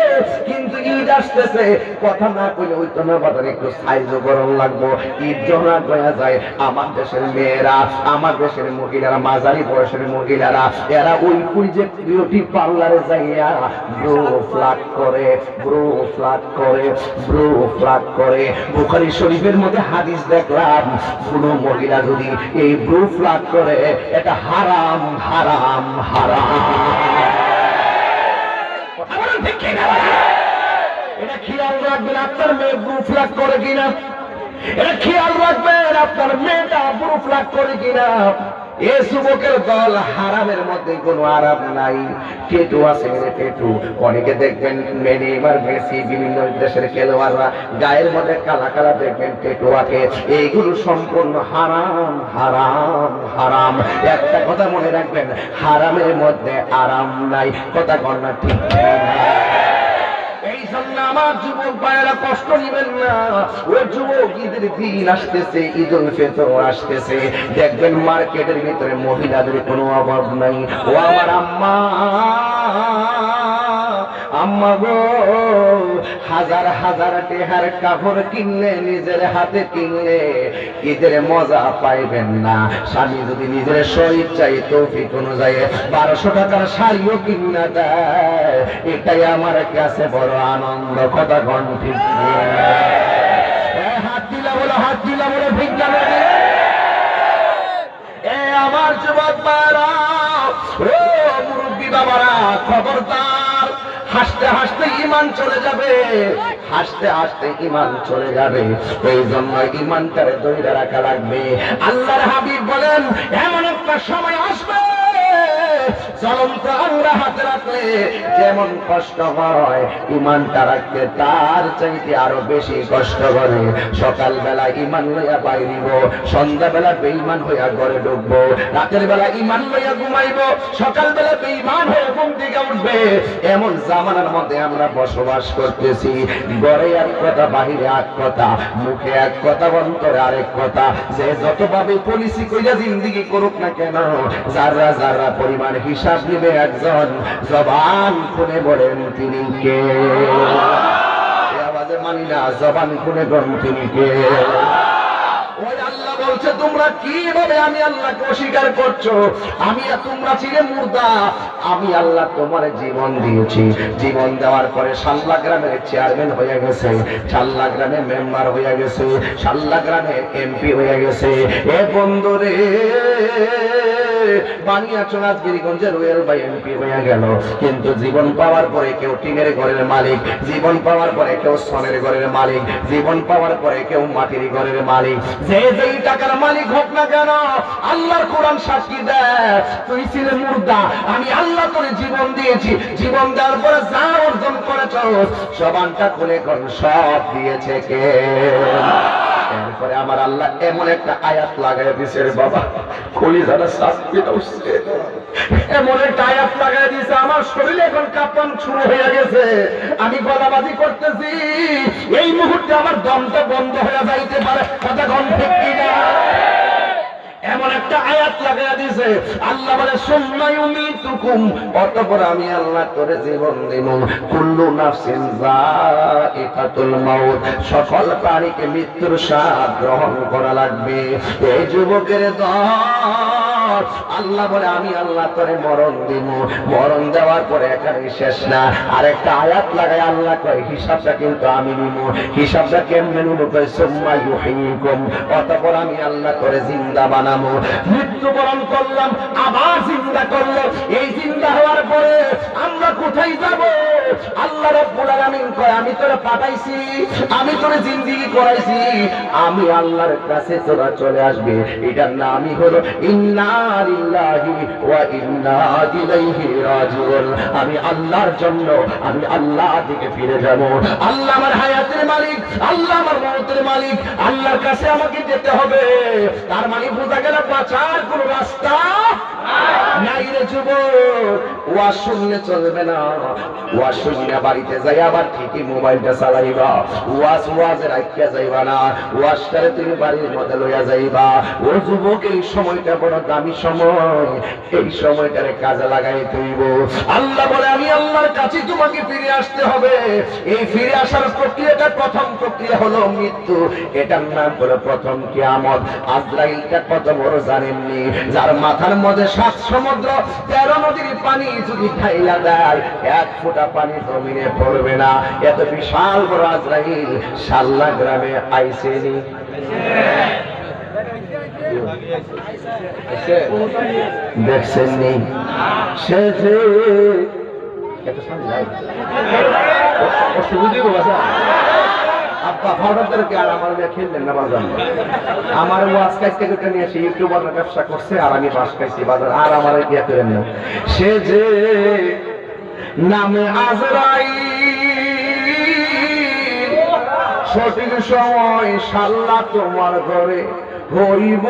Speaker 1: কিন্তু ঈদ আসতেছে, কথা না কইলে ওই তো না বাজারে একটু সাইজ গরম লাগবো। ঈদ জনা কয়া যায়, আমার দেশের মেয়েরা, আমার দেশের মহিলারা, মাঝারি বয়সের মহিলারা, এরা ওই যে বিউটি পার্লারে যাইয়া ব্রু ফ্ল্যাট করে, ব্রু ফ্ল্যাট করে, ব্রু ফ্ল্যাট করে। বুখারী শরীফের মধ্যে হাদিস দেখলাম, কোন মহিলা যদি এই ব্রু ফ্ল্যাট করে, এটা হারাম হারাম হারাম। এটা খেয়াল রাখবেন, আপনার মেয়ে ব্রু ফ্ল্যাট করে কিনা। এটা খেয়াল রাখবেন, আপনার মেয়েটা ব্রু ফ্ল্যাট করে কিনা। এ যুবকের দল, হারামের মধ্যে কোনো আরাম নাই। টেটু আছে, টেটু অনেকে দেখবেন, নেইমার, মেসি, বিভিন্ন দেশের খেলোয়াড়রা গায়ের মধ্যে কালা কালা দেখবেন টেটু আঁকে। এইগুলো সম্পূর্ণ হারাম হারাম হারাম। একটা কথা মনে রাখবেন, হারামের মধ্যে আরাম নাই। কথা কন্যা ঠিক না? এই জন্য আমার যুবক ভাইয়েরা কষ্ট নিবেন না। ওই যুবক, ঈদের দিন আসতেছে, ঈদ উল ফিতর আসতেছে, দেখবেন মার্কেটের ভিতরে মহিলাদের কোনো অভাব নাই। ও আমার আম্মা, আম্মা গো, হাজার হাজার টেহার কাপড় কিনলে, নিজের হাতে কিনলে ঈদের মজা পাইবেন না। স্বামী যদি নিজের স্বইচ্ছায় তৌফিক অনুযায়ী 1200 টাকার শাড়িও কিনা দেয়, এটাই আমার কাছে বড় আনন্দ। কথা কোন ঠিক? হাত দিলা বলে, হাত দিলা বলে, ঠিক না? আমার যুবক বাবারা, ও মুরব্বী বাবারা, খবরদার, হাসতে হাসতে ঈমান চলে যাবে, হাসতে হাসতে ঈমান চলে যাবে। এই জন্য ঈমানটারে ধরে রাখা লাগবে। আল্লাহর হাবিব বলেন, এমন একটা সময় আসবে জ্বলন্ত আঙ্গুল হাতে রাখলে যেমন কষ্ট হয়, ঈমানটা রাখতে তার চাইতে আরো বেশি কষ্ট করে। সকালবেলা ঈমান লইয়া বাইরিব, সন্ধ্যাবেলা বেঈমান হইয়া ঘরে ঢুকবো, রাতের বেলা ঈমান লইয়া ঘুমাইব, সকালবেলা বেঈমান হয়ে ঘুম থেকে উঠবে। এমন জামানার মধ্যে আমরা বসবাস করতেছি। ঘরে এক কথা, বাহিরে এক কথা, মুখে এক কথা, অন্তরে আরেক কথা। যে যতভাবে পলিসি কইরা জিন্দেগি করুক না কেন, যারা যারা পরিমাণ হিসাব নিবে একজন, জবান খুলে বলেন তিনি কে? আওয়াজে মানি না, জবান খুলে বলেন তিনি কে? ওই আল্লাহ বলছে, তোমরা কিভাবে আমি আল্লাহকে অস্বীকার করছো? তোমরা ছিলে মুর্দা, আমি আল্লাহ তোমার জীবন দিয়েছি। জীবন দেওয়ার পরে সাল্লা গ্রামের চেয়ারম্যান হয়ে গেছে, সাল্লা গ্রামে মেম্বার হয়ে গেছে, সাল্লা গ্রামে এমপি হয়ে গেছে। এ বন্ধুরে, বানিয়াচং আজমিরগঞ্জের রুয়েল ভাই এমপি হয়ে গেল, কিন্তু জীবন পাওয়ার পরে কেউ টিনের ঘরের মালিক, জীবন পাওয়ার পরে কেউ সোনের ঘরের মালিক, জীবন পাওয়ার পরে কেউ মাটির ঘরের মালিক। যে যেই টাকার মালিক হোক না কেন, আল্লাহর কোরআন সাক্ষী দেয়, তুই ছিলে মুর্দা, আমি আল্লাহ তোরে জীবন দিয়েছি। জীবন দেওয়ার পরে যা অর্জন করেছ, জবানটা খুলে কোন সব দিয়েছে কে? এরপরে আমার আল্লাহ এমন একটা আয়াত লাগাই দিছে রে বাবা, কলিজাটা শাস্তি উঠছে। এমন একটা আয়াত লাগাই দিছে, আমার শরীরে এখন কাঁপন শুরু হয়ে গেছে। আমি গলাবাজি করতেছি, এই মুহূর্তে আমার দমটা বন্ধ হয়ে যাইতে পারে। কথা কোন ঠিক কিনা? এমন একটা আয়াত লাগাইয়া দিয়েছে, আল্লাহ বলে, সুম্মা ইউমিতুকুম, অতঃপর আমি আল্লাহ তোরে জীবন দেব। কুল্লু নাফসিন যায়িকাতুল মাউত, সকল প্রাণীকে মৃত্যুর স্বাদ গ্রহণ করা লাগবে। এই যুবকের দল, আল্লাহ বলে, আমি আল্লাহ তোরে মরণ দিব। মরণ দেওয়ার পরে এখানে শেষ না, আরেকটা আয়াত লাগাই আল্লাহ কয়, হিসাবটা কিন্তু আমি নিব। হিসাবটা কেমনে নিব? কয় সুম্মা ইউহয়িকুম, অতঃপর আমি আল্লাহ তোরে জিন্দা বানাবো। মৃত্যুবরণ করলাম, আবার জিন্দা করলো। এই জিন্দা হওয়ার পরে আমরা কোথায় যাব? আল্লাহ রাব্বুল আলামিন কয়, আমি তোরে পাঠাইছি, আমি তোরে জিন্দেগি করাইছি, আমি আল্লাহর কাছে তোরা চলে আসবে। এটার নামই হলো ইন্না লিল্লাহি ওয়া ইন্না ইলাইহি রাজিউন। আমি আল্লাহর জন্য, আমি আল্লাহর দিকে ফিরে যাব। আল্লাহ আমার হায়াতের মালিক, আল্লাহ আমার মওতের মালিক, আল্লাহর কাছে আমাকে যেতে হবে। তার মানে বোঝা গেল বাঁচার কোন রাস্তা নাই রে যুবক। ওয়াজ শুনলে চলবে না, ওয়াজ শুনে বাড়িতে যাই আবার ঠিকই মোবাইলটা চালাইবা। ওয়াজে রাখিয়া যাইবা না, ওয়াজটারে তুমি বাড়ির মধ্যে লইয়া যাইবা। ও যুবক, এই সময়টা বড় দামি সময়, এই সময়টারে কাজে লাগাই তুইব। আল্লাহ বলে, আমি আল্লাহর কাছে তোমাকে ফিরে আসতে হবে। এই ফিরে আসার প্রক্রিয়াটা, প্রথম প্রক্রিয়া হলো মৃত্যু। এটার নাম হলো প্রথম কিয়ামত। আজরাইলটা কত বড় জানেননি? যার মাথার মধ্যে 7 সমুদ্র 13 নদীর পানি যদি ঢাইলা দেয়, 1 ফোঁটা পানি জমিনে পড়বে না। এত বিশাল বড় আজরাইল সাল্লা গ্রামে আইসেনি। দেখছেন নি? সে যে আব্বা ফাউডারদেরকে আর আমার খেললেন না বাজার। আমার ওয়াজ কাইতে কেটে নিয়ে এসে ইউটিউবার ব্যবসা করছে, আর আমি বাস খাইছি বাজার, আর আমার ইয়া করেন না। সে যে নামে আজরাইল, সঠিক সময় সাল্লা তোমার ঘরে হইব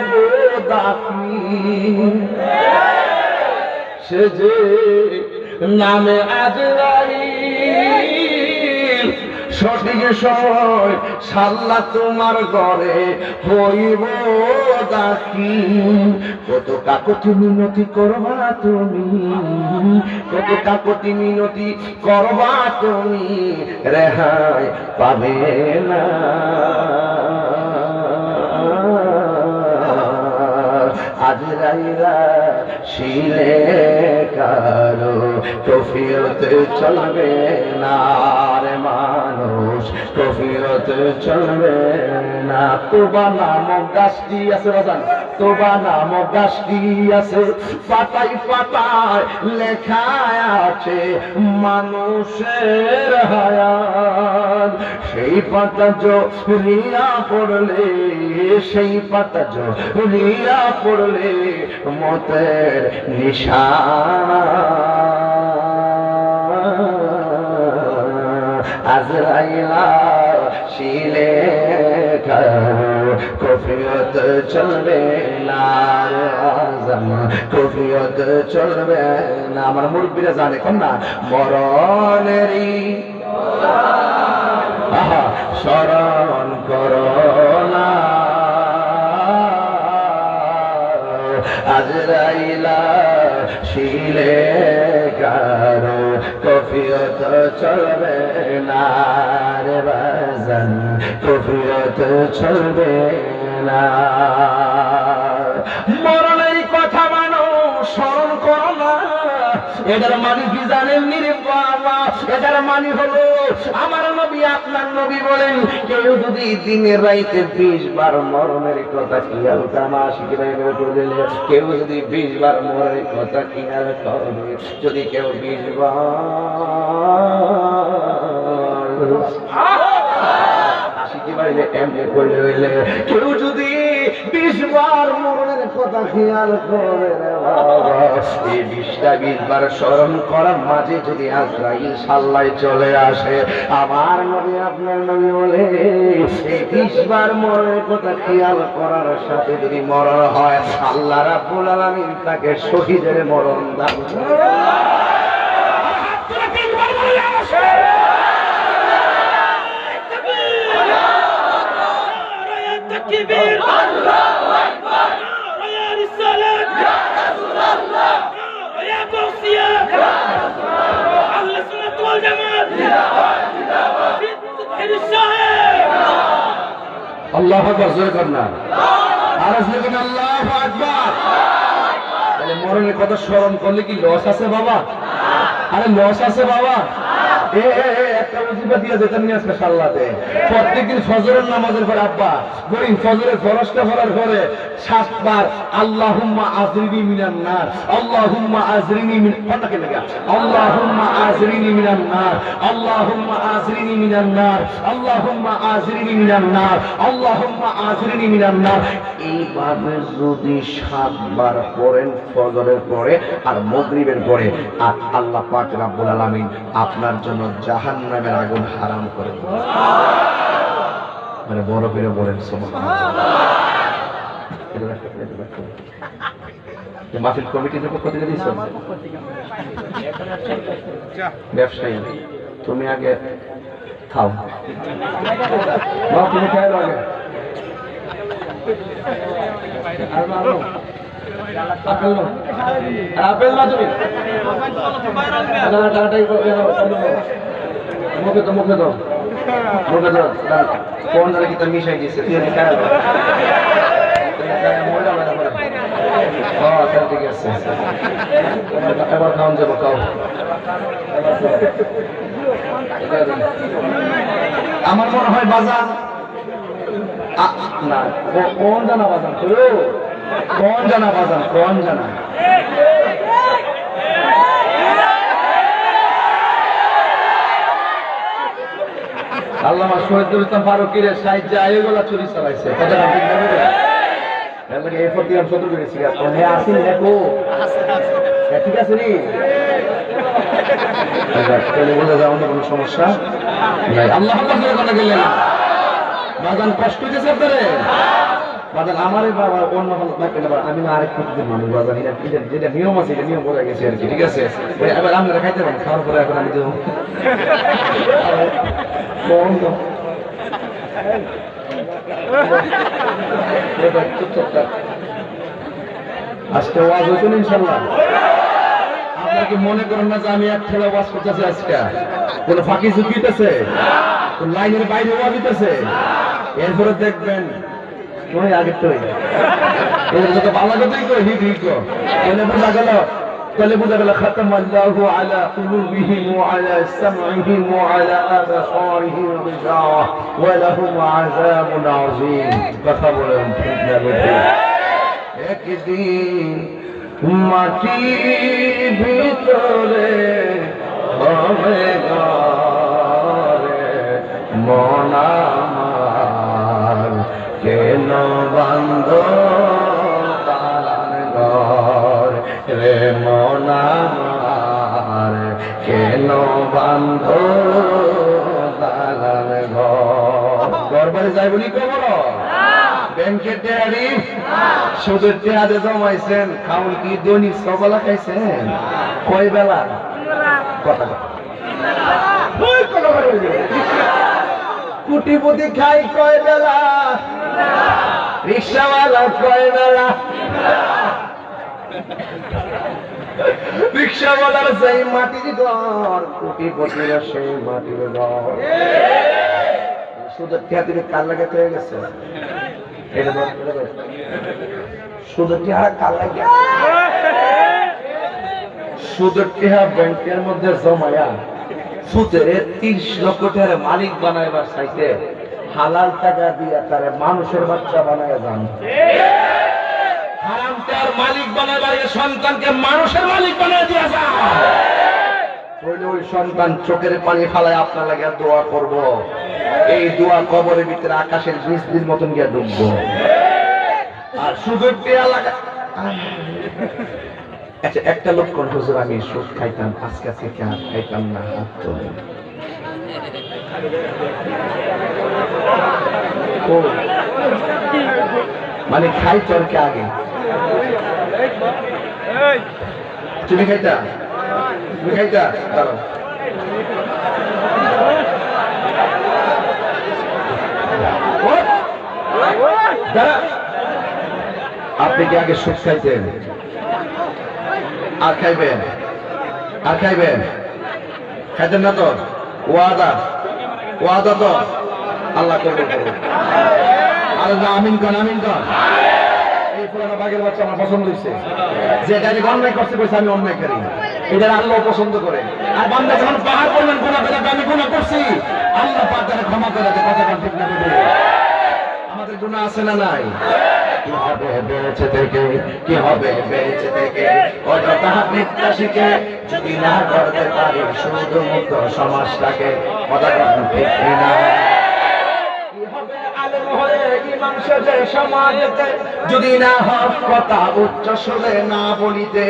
Speaker 1: দাখিল। সে যে নামে আজরাইল, সঠিক সময় সাল্লা তোমার ঘরে হইব দাখিল। কত কাকতি মিনতি করবা তুমি, কত কাকতি মিনতি করবা তুমি, রেহাই পাবে না। আজরাইলা শিলে কারো কফিয়ত চলবে না রে মানুষ, কফিয়ত চলবে না। তোবা নামক গাছটি আছে বাজান, তোবা নামক গাছটি আছে, পাতায় পাতায় লেখা আছে মানুষের হায়াত। সেই পাতা জড়িয়া পড়লে, সেই পাতা জড়িয়া পড়লে মতের নিশানা। আজরাইলা শিলে কফিয়ত চলবে না, আজম কফিয়ত চলবে না। আমার মুরব্বীরা জানে কোন না, মরণেরই স্মরণ করো না, আজরাইলা শিলে কারো কফিয়ত চলবে না রে বাজান, কফিয়ত চলবে না। মরণের কথা মানুষ স্মরণ করো না, এটার মানে কি জানেন রে বাবা? এটার মানে হলো আমার নবী আপনার নবী বলেন, কেউ যদি দিনের রাইতে 20 বার মরণের কথা খেয়াল করে, কেউ যদি 20 বার মরণের কথা খেয়াল করে, যদি কেউ 20 বার কেউ যদি 20 বার মরণের কথা খেয়াল করে, এই 20 বার স্মরণ করার মাঝে যদি আজরাইল সাল্লায় চলে আসে, আমার নবী আপনার নবী বলে এই 20 বার মরণের কথা খেয়াল করার সাথে যদি মরণ হয়, আল্লাহ রাব্বুল আলামিন তাকে শহীদের মরণ দান করেন।
Speaker 2: كبير الله أكبر يا رسالة يا رسول الله يا قوسية يا رسول الله أهل السنة والجماعة في تطهير الشاهد
Speaker 1: الله أكبر زي করনা আর আসলে কোন আল্লাহু আকবার। তাহলে মরণের কথা স্মরণ করলে কি লস আছে বাবা? আরে লস আছে বাবা। একটা ওজিফা দিয়ে যেতেন নি আজকে সাল্লাতে, প্রত্যেকদিন ফজরের নামাজের পরে আব্বা বলি ফজরের ফরজটা পড়ার পরে 7 বার আল্লাহুম্মা আজরিনি মিনান নার, আল্লাহুম্মা আজরিনি মিন কতকে লাগা, আল্লাহুম্মা আজরিনি মিনান নার, আল্লাহুম্মা আজরিনি মিনান নার, আল্লাহুম্মা আজরিনি মিনান নার, আল্লাহুম্মা আজরিনি মিনান নার। এইভাবে যদি 7 বার পড়েন ফজরের পরে আর মাগরিবের পরে, আর আল্লাহ পাক রব্বুল আলামিন আপনার জন্য জাহান্নামের আগুন হারাম করে দেন। মানে বড় করে বলেন সুবহানাল্লাহ। মাহফিল কমিটির পক্ষ থেকে দিয়েছেন ব্যবসায়ী, তুমি আগে খাও, তুমি খাই আগে আপেল না তুমি মুখে তো মুখে তো মুখে তো কোন জায়গায় কি মিশাই দিচ্ছে ঠিক আছে, এবার খাওয়ান যাবো, খাও। আমার মনে হয় বাজার না, কোন জানা বাজার, কোন জানা বাজার, কোন জানা আল্লামা শহীদুল ইসলাম ফারুকীর সাহায্য এগুলা চুরি চালাইছে, ঠিক আছে নি বলে যাও, অন্য কোনো সমস্যা নাই। আল্লাহ গেলেন বাগান কষ্ট হয়েছে আপনারে বাজান, আমারই বাবা অন্য আমি না আরেক প্রতিদিন মানুষ বাজান, যেটা নিয়ম আছে এটা নিয়ম বোঝা গেছে আর কি, ঠিক আছে। এবার আপনারা খাইতে পারেন, খাওয়ার পরে এখন আমি দেবো আজকে ওয়াজ হইতো না ইনশাল্লাহ। আপনারা কি মনে করেন না যে আমি এক ঠেলা ওয়াজ করতেছি আজকে? কোন ফাঁকি ঝুঁকিতেছে, কোন লাইনের বাইরে ওয়াজ দিতেছে? এরপরে দেখবেন তুমি আগে তো এটা তো ভালো কথাই কই হিট তাহলে বোঝা গেল খতম আল্লাহু আলা কুলুবিহিম ওয়া আলা সামঈহিম ওয়া আলা আবসারিহিম গিশাওয়া ওয়া লাহুম আযাবুন আযীম। কথা বলেন ঠিক না বেঠিক? একদিন মাটির ভিতরে হবে ঘরে মন আমার, কেন বান্ধ দালান ঘর রে মন আমার, কেন বান্ধ দালান ঘর। ঘর বাড়ি যাই বলি কবর ব্যাংকের টেয়ারি সুদের টেয়ারে জমাইছেন, খাউন কি দৈনিক সকালে খাইছেন? কয় বেলা? কথা কোটিপতি খাই কয় বেলা? রিক্সাওয়ালা কয় বেলা? রিক্সাওয়ালার সেই মাটির ঘর, কোটিপতির সেই মাটির ঘর। সুদের টেয়া দিলে কার লাগে হয়ে গেছে? সুদের টেয়া কার লাগে? সুদের টেয়া ব্যাংকের মধ্যে জমায়া সুদের 30 লক্ষ টাকার মালিক বানাইবার চাইতে হালাল টাকা দিয়া তারে মানুষের বাচ্চা বানায় যান। হারাম টাকার মালিক বানাইবার সন্তানকে মানুষের মালিক বানায় দিয়া যান। ওই সন্তান চোখের পানি ফালায় আপনার লাগে দোয়া করব, এই দোয়া কবরের ভিতরে আকাশের বৃষ্টির মতন গিয়ে ডুববো। আর সুদের টেয়া লাগা আচ্ছা, একটা লোক কোন হুজুর আমি সুদ খাইতাম, আজকে থেকে আর খাইতাম না, হাত তোলেন। মানে খাই চরকে আগে তুমি খাইতা, তুমি খাইতা আপনি কি আগে সুদ খাইতেন? আর খাইবেন? আর খাইবেন? খাইতেন না তো? ওয়াদা, ওয়াদা তো আল্লাহ করবে। আর আমিন কন, আমিন কন। এই পুরানো বাঘের বাচ্চা আমার পছন্দ হয়েছে, যে ডাইরেক্ট অন্যায় করতে কইছে আমি অন্যায় করি, এটা আল্লাহ পছন্দ করে। আর বান্দা যখন পাহাড় করবেন গুনাহ করে, আমি গুনাহ করছি, আল্লাহ পাক তারে ক্ষমা করে দেয়। কথা ঠিক না? আমাদের গুনাহ আছে না নাই? কি হবে বেঁচে থেকে, কি হবে বেঁচে থেকে অযথা মিথ্যা শিখে যদি না করতে পারি শুধু মুক্ত সমাজটাকে। কথা ঠিক না? কি হবে আলেম হয়ে ইমাম সাজে সমাজেতে যদি না হক কথা উচ্চ সুরে না বলিতে?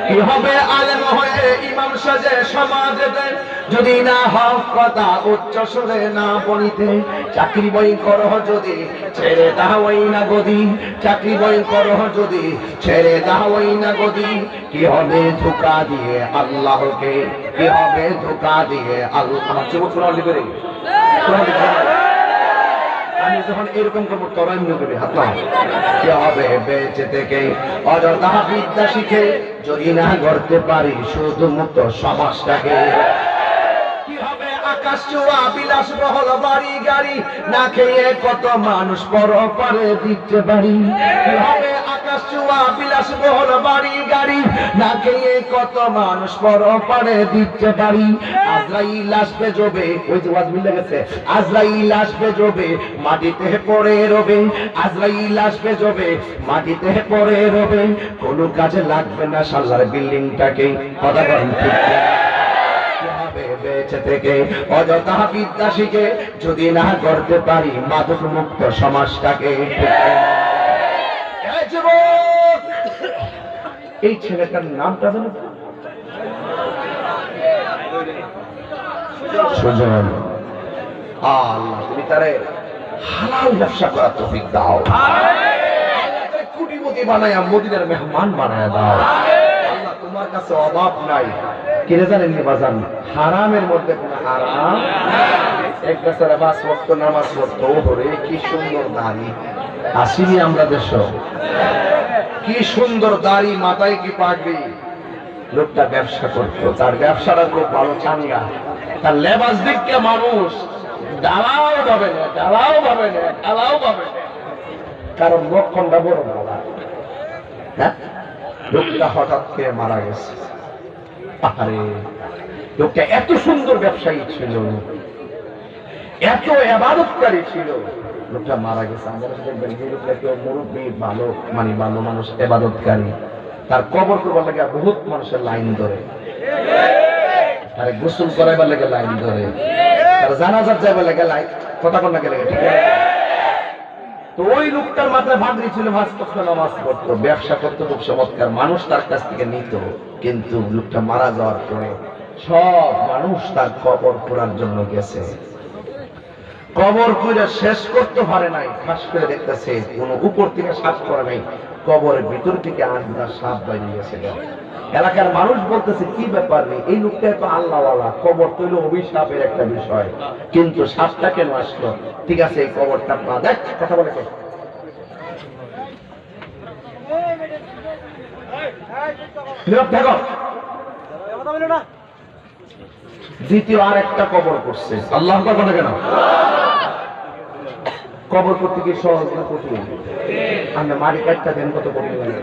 Speaker 1: কি হবে আলেম হয়ে ইমাম সাজে সমাজেতে যদি না হক কথা উচ্চ সুরে না বলিতে? চাকরি বই করহ যদি ছেড়ে দাওই না গদি, চাকরি বই করহ যদি ছেড়ে দাওই না গদি। কি হবে ধোঁকা দিয়ে আল্লাহকে, কি হবে ধোঁকা দিয়ে আল্লাহ। আমার চুপ করে লিখে রে, আমি যখন এরকম করবো তরাই মনে করবি হাত না। কি হবে বেঁচে থেকে অযথা বিদ্যা শিখে যদি না গড়তে পারি শুধু মুক্ত সমাজটাকে? কি হবে আকাশ ছোঁয়া বিলাস বহল বাড়ি গাড়ি না খেয়ে কত মানুষ পরপারে দিতে পারি? কি হবে আকাশ ছোঁয়া বিলাস বহল বাড়ি গাড়ি না খেয়ে কত মানুষ পরপারে দিতে পারি? আজরাইল আসবে জবে, ওই যে ওয়াজ মিলে গেছে, আজরাইল আসবে জবে মাটিতে পড়ে রবে, আজরাইল আসবে জবে মাটিতে পড়ে রবে, কোনো কাজে লাগবে না সাল্লার বিল্ডিংটাকে। কথা বলেন ঠিক? বেঁচে থেকে অযথা বিদ্যা শিখে যদি না করতে পারি মাদক মুক্ত সমাজটাকে। এই ছেলেটার নামটা জানো? সুজন। আল্লাহ তুমি তারে হালাল ব্যবসা করার তৌফিক দাও, কোটিপতি বানায়া মদিনার মেহমান বানায়া দাও। আল্লাহ তোমার কাছে অভাব নাই। কিনে জানেন বাজান, হারামের মধ্যে কোনো হারাম এক বেচারা 5 ওয়াক্ত নামাজ পড়তো, ওরে কি সুন্দর দাড়ি আসিনি আমরা দেশ, কি সুন্দর দাড়ি, মাথায় কি পাগড়ি। লোকটা ব্যবসা করতো, তার ব্যবসাটা খুব ভালো চাঙ্গা, তার লেবাস দিককে মানুষ ডালাও পাবে না, ডালাও পাবে না, ডালাও পাবে না। কারণ লক্ষণটা বড় বাবা। হ্যাঁ, লোকটা হঠাৎ করে মারা গেছে। আরে লোকটা এত সুন্দর ব্যবসায়ী ছিল, এত ইবাদতকারী ছিল, লোকটা মারা গেছে। আমরা দেখবেন যে লোকটা কেউ মুরব্বী ভালো, মানে ভালো মানুষ, ইবাদতকারী, তার কবর করবার লাগে বহুত মানুষের লাইন ধরে, আরে গোসল করাইবার লাগে লাইন ধরে, আর জানাজাত যাইবার লাগে লাইন, কথা কন না গেলে, ঠিক আছে? তো ওই লোকটার মাথায় ভাগরি ছিল, মাছ করতো, নামাজ পড়তো, ব্যবসা করতো, খুব চমৎকার, মানুষ তার কাছ থেকে নিত। কিন্তু লোকটা মারা যাওয়ার পরে সব মানুষ তার কবর করার জন্য গেছে, কবর করে শেষ করতে পারে নাই। খাস করে দেখতেছে কোন উপর থেকে সাফ করে নাই, কবরের ভিতর থেকে আন্দা সাপ বাইরে গেছে। এলাকার মানুষ বলতেছে কি ব্যাপার নেই, এই লোকটা তো আল্লাহওয়ালা, কবর তো হলো অভিশাপের একটা বিষয়, কিন্তু সাপটা কেন আসলো? ঠিক আছে, এই কবরটা পা দেখ, কথা বলে দ্বিতীয় আর একটা কবর করছে। আল্লাহ কথা কেন? কবর করতে কি সহজ না কঠিন? আমরা মাটি কাটটা দেন কত কঠিন লাগে,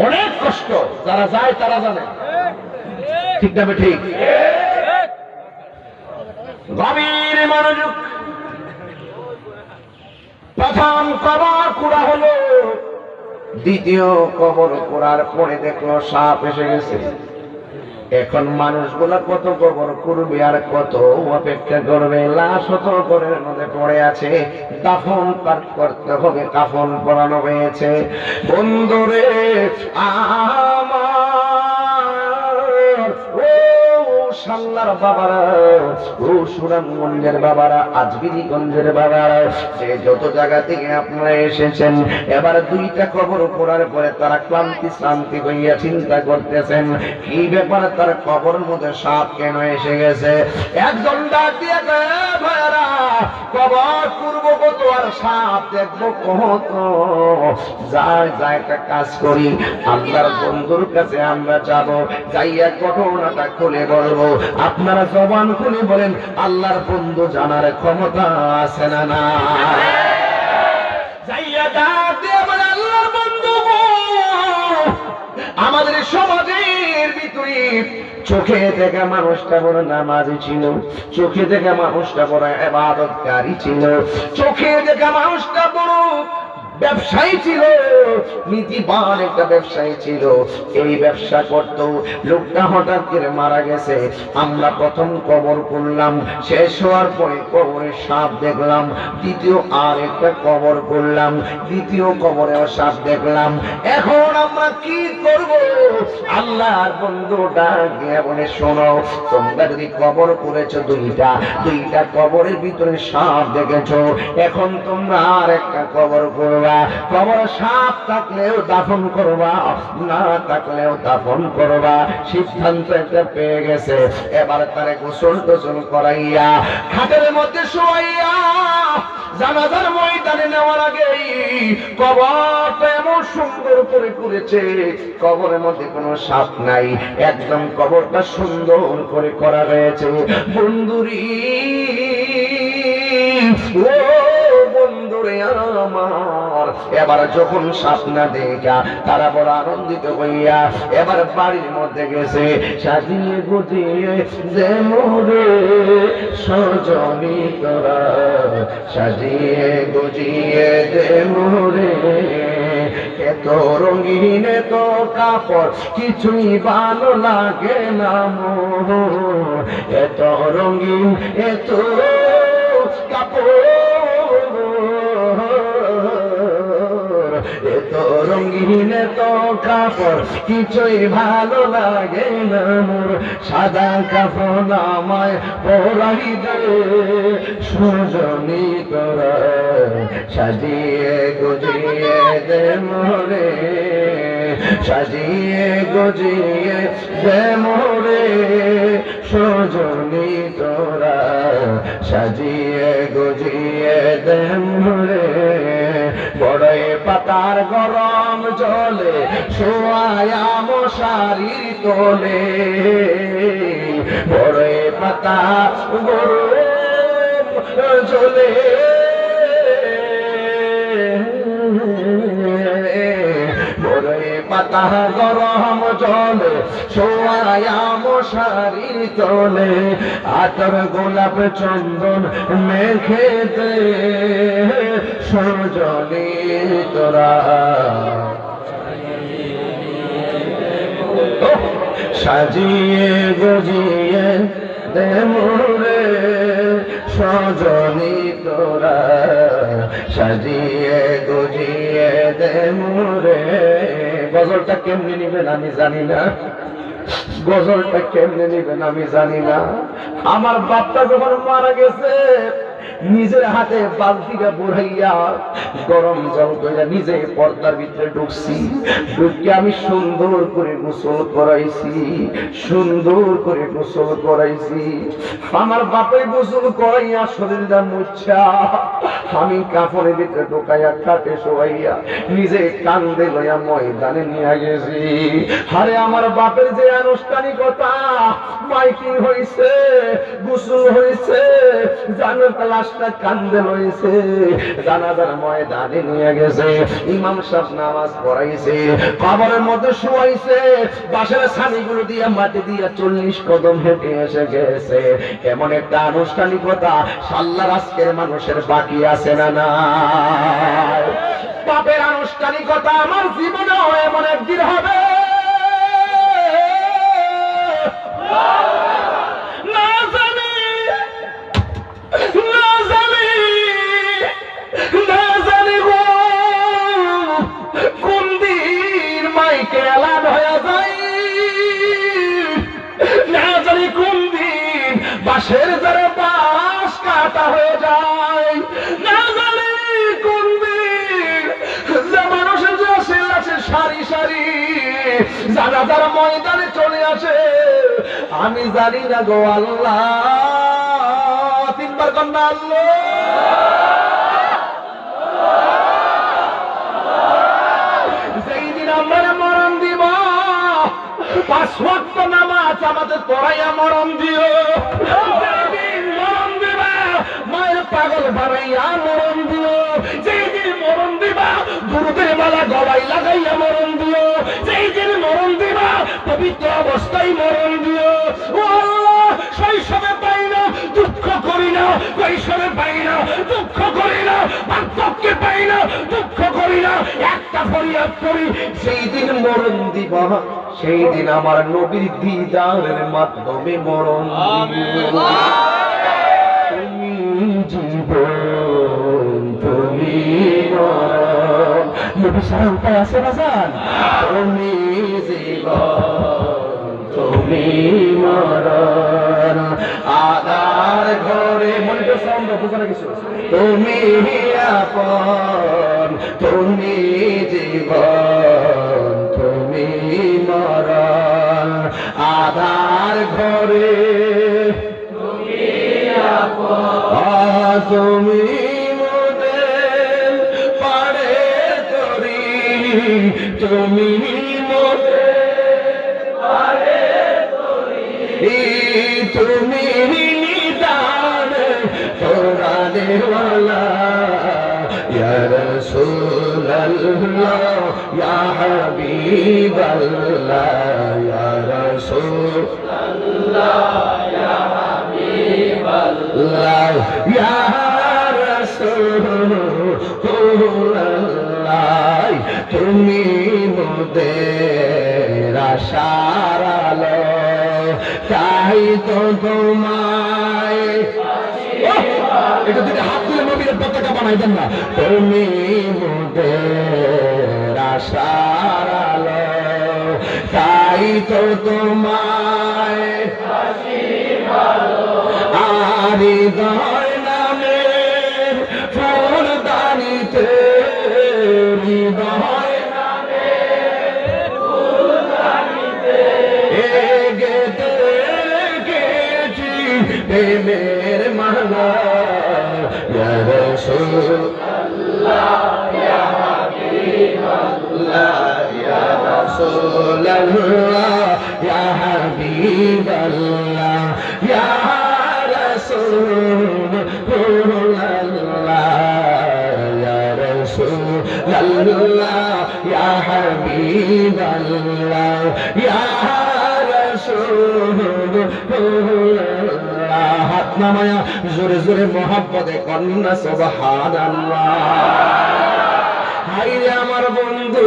Speaker 1: অনেক কষ্ট, যারা যায় তারা জানে, ঠিক না ঠিক? গভীর মনোযোগ। প্রথম কবর করা হলো, দ্বিতীয় কবর করার পরে দেখলো সাপ এসে গেছে। এখন মানুষগুলা কত কবর করবে আর কত অপেক্ষা করবে, লাশ হতো কবরের মধ্যে পড়ে আছে, দাফন করতে হবে, কাফন পরানো হয়েছে। বন্ধুরে আমার, ও সাল্লার বাবারা, ও সুনামগঞ্জের বাবারা, আজমিরিগঞ্জের বাবারা, যে যত জায়গা থেকে আপনারা এসেছেন, এবার দুইটা কবর করার পরে তারা ক্লান্তি হইয়া চিন্তা করতেছেন কি ব্যাপার, তার কবরের মধ্যে সাপ কেন এসে গেছে। একজন ডাক দিয়ে ভাইরা, কবর করবো কত আর সাপ দেখবো কত, যাই একটা কাজ করি, আল্লাহর বন্ধুর কাছে আমরা যাব, যাইয়া ঘটনাটা খুলে বলবো। আপনারা জবান খুলে বলেন, আল্লাহর বন্ধু জানার ক্ষমতা আছে না? না, যাইয়া ডাক দিয়ে বলে, আল্লাহর বন্ধু আমাদের সমাজের ভিতরে চোখে দেখা মানুষটা বড় নামাজি ছিল, চোখে দেখা মানুষটা বড় ইবাদতকারী ছিল, চোখে দেখা মানুষটা বড় ব্যবসায়ী ছিল, নীতিবান একটা ব্যবসায়ী ছিল, এই ব্যবসা করত। লোকটা হঠাৎ করে মারা গেছে, আমরা প্রথম কবর করলাম, শেষ হওয়ার পরে কবরে সাপ দেখলাম, দ্বিতীয় আর একটা কবর করলাম, দ্বিতীয় কবরেও সাপ দেখলাম। এখন আমরা কি করব? আল্লাহর বন্ধু ডাক দিয়ে বলে, শোনো, তোমরা যদি কবর করেছো দুইটা কবরের ভিতরে সাপ দেখেছো, এখন তোমরা আর একটা কবর করবা, কবর সাপ থাকলেও দাফন করবা, না থাকলেও দাফন করবা। সিদ্ধান্ত একটা পেয়ে গেছে। এবার তারে গোসল টোসল করাইয়া খাটের মধ্যে শোয়াইয়া জানাজার ময়দানে নেওয়ার আগে কবরটা এমন সুন্দর করে করেছে, কবরের মধ্যে কোনো সাপ নাই, একদম কবরটা সুন্দর করে করা হয়েছে। বন্ধুরি, ও বন্ধুরে আমার, এবার যখন সাপ না দেখা তারা বড় আনন্দিত হইয়া এবার বাড়ির মধ্যে গেছে, সাজিয়ে গুজিয়ে যে মোরে সজনী তোরা, সাজিয়ে গুজিয়ে যে মোরে, এত রঙিন এত কাপড় কিছুই ভালো লাগে না মোর, এত রঙিন এত কাপড়, এত রঙিন এত কাপড় কিছুই ভালো লাগে না মোর, সাদা কাপড় আমায় পরাই দে সজনী তোরা, সাজিয়ে গুজিয়ে দে মোরে, সাজিয়ে গুজিয়ে দে মোরে সজনী তোরা, সাজিয়ে গুজিয়ে দে মোরে। বড়ই পাতার গরম জলে শোয়ায়া মশারির তোলে, বড়ই পাতা গরম জলে তাহা গরম জলে শোয়ায়া মশারির তলে আতর গোলাপ চন্দন মেখে দে সজনী তোরা সাজিয়ে গুজিয়ে দে মোরে সজনী তোরা সাজিয়ে গুজিয়ে দে মোরে। গজলটা কেমনে নিবেন আমি জানি না, গজলটা কেমনে নিবেন আমি জানি না। আমার বাপটা যখন মারা গেছে নিজের হাতে বালতিটা বুড়াইয়া গরম জল কইরা নিজে পর্দার ভিতরে ঢুকছি, ঢুকে আমি সুন্দর করে গোসল করাইছি, সুন্দর করে গোসল করাইছি। আমার বাপের গোসল করাইয়া শরীরটা মুছা আমি কাপড়ের ভিতরে ঢুকাইয়া খাটে শোয়াইয়া নিজে কান্দে লইয়া ময়দানে নিয়ে গেছি। আরে আমার বাপের যে আনুষ্ঠানিকতা, মাইকিং হইছে, গোসল হইছে, জানার লাশটা কান্দে লইছে, জানাজার ময়দানে নিয়ে গেছে, ইমাম সাহেব নামাজ পড়াইছে, কবরের মধ্যে শুয়াইছে, বাসার ছানিগুলো দিয়ে মাটি দিয়ে 40 কদম হেঁটে এসে গেছে। এমন একটা আনুষ্ঠানিকতা সাল্লার আজকের মানুষের বাকি আছে না নাই? বাপের আনুষ্ঠানিকতা আমার জীবনেও এমন একদিন হবে। বাঁশের দ্বারা বাঁশ কাটা হয়ে যায়, না জানি কোন দিন যে মানুষের যে আসে সারি সারি জানাজার ময়দানে চলে আসে। আমি জানি না গো আল্লাহ, 3 বার কন্যা আল্লাহ। যেই দিন আমরা মরণ দিব 5 ওয়াক্ত নামাজ আমাদের পড়াইয়া মরণ দিও। যেদিন মরণ দিবা মায়ের পাগল বানাইয়া মরণ দিও। যেদিন মরণ দিবা দুরুদের মালা গলায় লাগাইয়া মরণ দিও। যেদিন মরণ দিবা পবিত্র অবস্থায় মরণ দিও। ও আল্লাহ, শৈশবে পাই না দুঃখ করি না, কৈশোরে পাই না দুঃখ করি না, বার্ধক্যে পাই না দুঃখ করি না, একটা ফরিয়াদ করি, সেই দিন মরণ দিব সেই দিন আমার নবীর দিদারের মাধ্যমে মরণ দিও। তুমি জীবন তুমি মরণ, নবী সারা উপায় আছে বাজান। তুমি জীবন তুমি মরণ, আধার ঘরে মনে করছে আমরা বুঝো না কিছু। তুমি আপন তুমি জীবন তুমি মরণ, আধার ঘরে তুমি আপন তুমি মোদের পারে তরি, তুমি মোদের পারে তরি, তুমি নিদান কোরআনে ওয়ালা ইয়া রাসূলুল্লাহ ইয়া হাবিবাল্লাহ ইয়া রাসূলুল্লাহ ইয়া হাবিবাল্লাহ ইয়া রাসূলুল্লাহ, তুমি মোদের আশার আলো, তাই তো তোমায় এটা যদি হাত তুলে নবীর পতাকা বানাই দেন না। তুমি মোদের আশার আলো, তাই তো তোমায় আর হৃদয় নামের ফুলদানিতে, হৃদয় নামের ফুলদানিতে গেতে রেখেছি প্রেমের মালা, ইয়া রাসূলুল্লাহ ইয়া হাবিবাল্লাহ ইয়া রাসূলুল্লাহ ইয়া হাবিবাল্লাহ ইয়া রাসূলুল্লাহ ইয়া রাসূলুল্লাহ ইয়া হাবিবাল্লাহ হাবিবাল্লাহ ইয়া রাসূলুল্লাহ হাত নামায়া জোরে জোরে মহব্বতে কন্না সুবহানাল্লাহ হায়রে আমার বন্ধু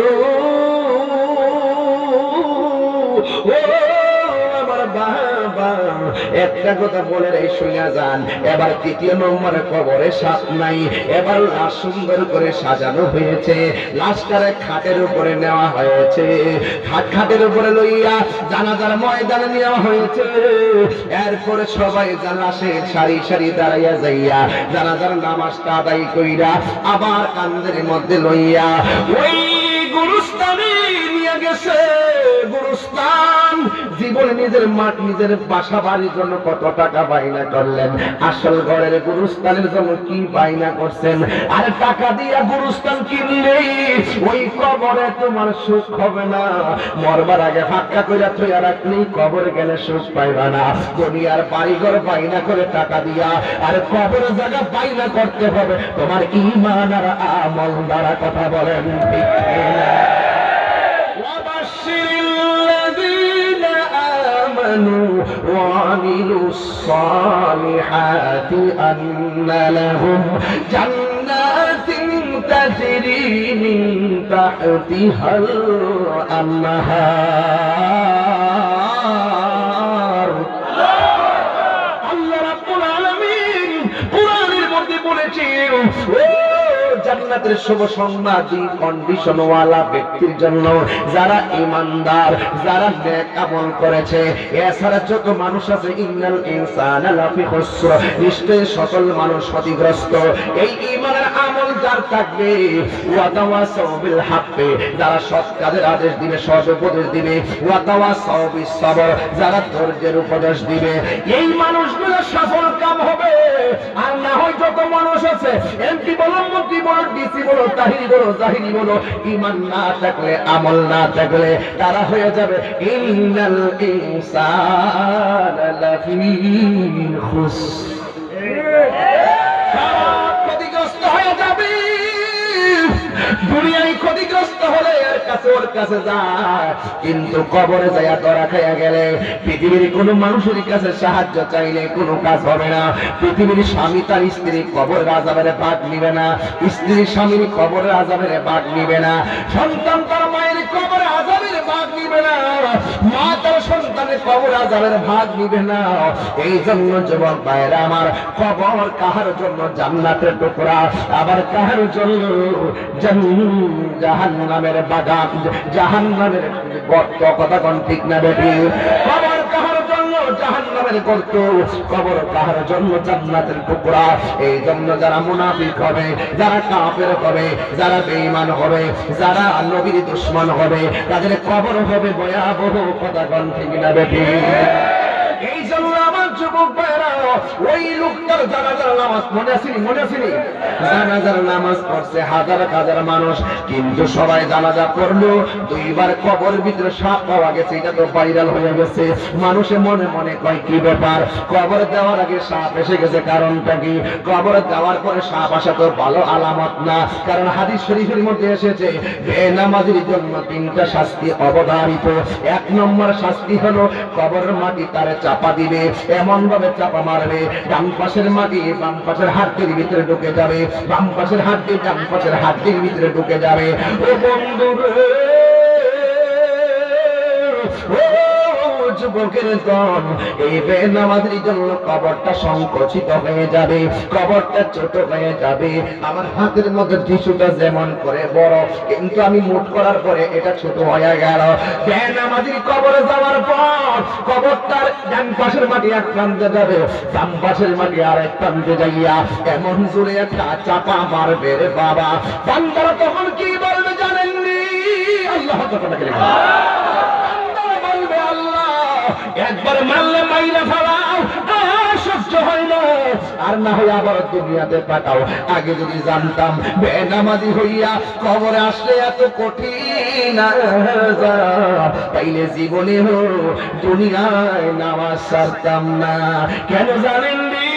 Speaker 1: ও আমার বাবা একটা কথা বলে রে শুনে যান এবার তৃতীয় নম্বরে কবরে সাপ নাই এবার লাশ সুন্দর করে সাজানো হয়েছে লাশটারে খাটের উপরে নেওয়া হয়েছে খাটের উপরে লইয়া জানাজার ময়দানে নেওয়া হয়েছে এরপরে সবাই লাশের সারি সারি দাঁড়াইয়া যাইয়া জানাজার নামাজটা আদায় কইরা আবার কান্দের মধ্যে লইয়া ওই গুরুস্থানে নিয়ে গেছে গুরুস্থান জীবনে নিজের মাঠ নিজের বাসা বাড়ির জন্য কত টাকা বাইনা করলেন আসল ঘরের গুরুস্থানের জন্য কি বাইনা করছেন আর টাকা দিয়া গুরুস্থান কিনলে ওই কবরে তোমার সুখ হবে না মরবার আগে ফাঁকা কইরা থইয়া রাখলেই কবরে গেলে সুখ পাইবা না দুনিয়ার বাড়িঘর বাইনা করে টাকা দিয়া আর কবরের জায়গা বাইনা করতে হবে তোমার ঈমান আর আমল দ্বারা কথা বলেন ঠিক না وعملوا الصالحات أن لهم جنات تجري من تحتها الأنهار الله رب العالمين قرآن المرضي বলেছেন জান্নাতের শুভ সংবাদী কন্ডিশন ওয়ালা ব্যক্তির জন্য যারা ঈমানদার যারা নেক আমল করেছে এছাড়া যত মানুষ আছে ইন্নাল ইনসানা লাফি খুসর নিশ্চয়ই সকল মানুষ ক্ষতিগ্রস্ত এই ঈমানের আমল যার থাকবে ওয়া তাওয়াসাউ বিল হাক্কি যারা সৎ কাজের আদেশ দিবে সৎ উপদেশ দিবে ওয়া তাওয়াসাউ বিস সবর যারা ধৈর্যের উপদেশ দিবে এই মানুষগুলো সফল কাম হবে আর না হয় যত মানুষ আছে এমপি বলো মন্ত্রী বলো ডিসি বলো তাহিরি বলো জাহিরি বলো ঈমান না থাকলে আমল না থাকলে তারা হয়ে যাবে ইন্নাল ইনসানা লাফি খুসর ক্ষতিগ্রস্ত হয়ে যাবে দুনিয়ায় ক্ষতিগ্রস্ত হলে এর কাছে ওর কাছে যায় কিন্তু কবরে যাইয়া ধরা খাইয়া গেলে পৃথিবীর কোনো মানুষের কাছে সাহায্য চাইলে কোনো কাজ হবে না পৃথিবীর স্বামী তার স্ত্রী কবরের আযাবের ভাগ নিবে না স্ত্রী স্বামীর কবরের আযাবের ভাগ নিবে না সন্তান তার মায়ের কবরের আযাবের ভাগ নিবে না মা তার সন্তানের কবর আযাবের ভাগ নিবে না এই জন্য যুবক ভাইরা আমার কবর কাহার জন্য জান্নাতের টুকরা আবার কাহার জন্য জাহান্নামের বাগান জাহান্নামের গর্ত কথা কোন ঠিক না বেটি কবর কাহার জন্য জাহান্নামের গর্ত কবর কাহার জন্য জান্নাতের টুকরা এই জন্য যারা মুনাফিক হবে যারা কাফের হবে যারা বেঈমান হবে যারা নবীর দুশমন হবে তাদের কবর হবে ভয়াবহ কথা কোন ঠিক না বেটি এই জন্য আমার যুবক ভাইরা ওই লোকটার জানাজার নামাজ মনে আসেনি জানাজার নামাজ পড়ছে হাজার হাজার মানুষ কিন্তু সবাই জানাজা পড়লো দুইবার কবর ভিতরে সাপ পাওয়া গেছে এটা তো ভাইরাল হয়ে গেছে মানুষে মনে মনে কয় কি ব্যাপার কবর দেওয়ার আগে সাপ এসে গেছে কারণটা কি কবর দেওয়ার পরে সাপ আসা তো ভালো আলামত না কারণ হাদিস শরীফের মধ্যে এসেছে বেনামাজির জন্য তিনটা শাস্তি অবধারিত এক নম্বর শাস্তি হলো কবরের মাটি তারে চাপা দিবে এমন ভাবে চাপা মারবে ডান পাশের মাটি বাম পাশের হাড়টির ভিতরে ঢুকে যাবে বাম পাশের হাড়টি ডান পাশের হাড়টির ভিতরে ঢুকে যাবে ও বন্ধু যুবকের দল এই বেনামাজির জন্য কবরটা সংকুচিত হয়ে যাবে কবরটা ছোট হয়ে যাবে আমার হাতের মধ্যে টিস্যুটা যেমন করে বড় কিন্তু আমি মুঠ করার পরে এটা ছোট হয়ে গেল বেনামাজির কবরে যাওয়ার পর কবরটার ডান পাশের মাটি এক প্রান্তে যাবে বাম পাশের মাটি আর এক প্রান্তে যাইয়া এমন জোরে একটা চাপা মারবে রে বাবা বান্দারা তখন কি বলবে জানেননি আল্লাহ তাআলা কে একবার মারলে মাইরা ফেলাও সহ্য হয় না আর না হয় আবার দুনিয়াতে পাঠাও আগে যদি জানতাম বেনামাজি হইয়া কবরে আসলে এত কঠিন তাইলে জীবনে দুনিয়ায় নামাজ ছাড়তাম না কেন জানেননি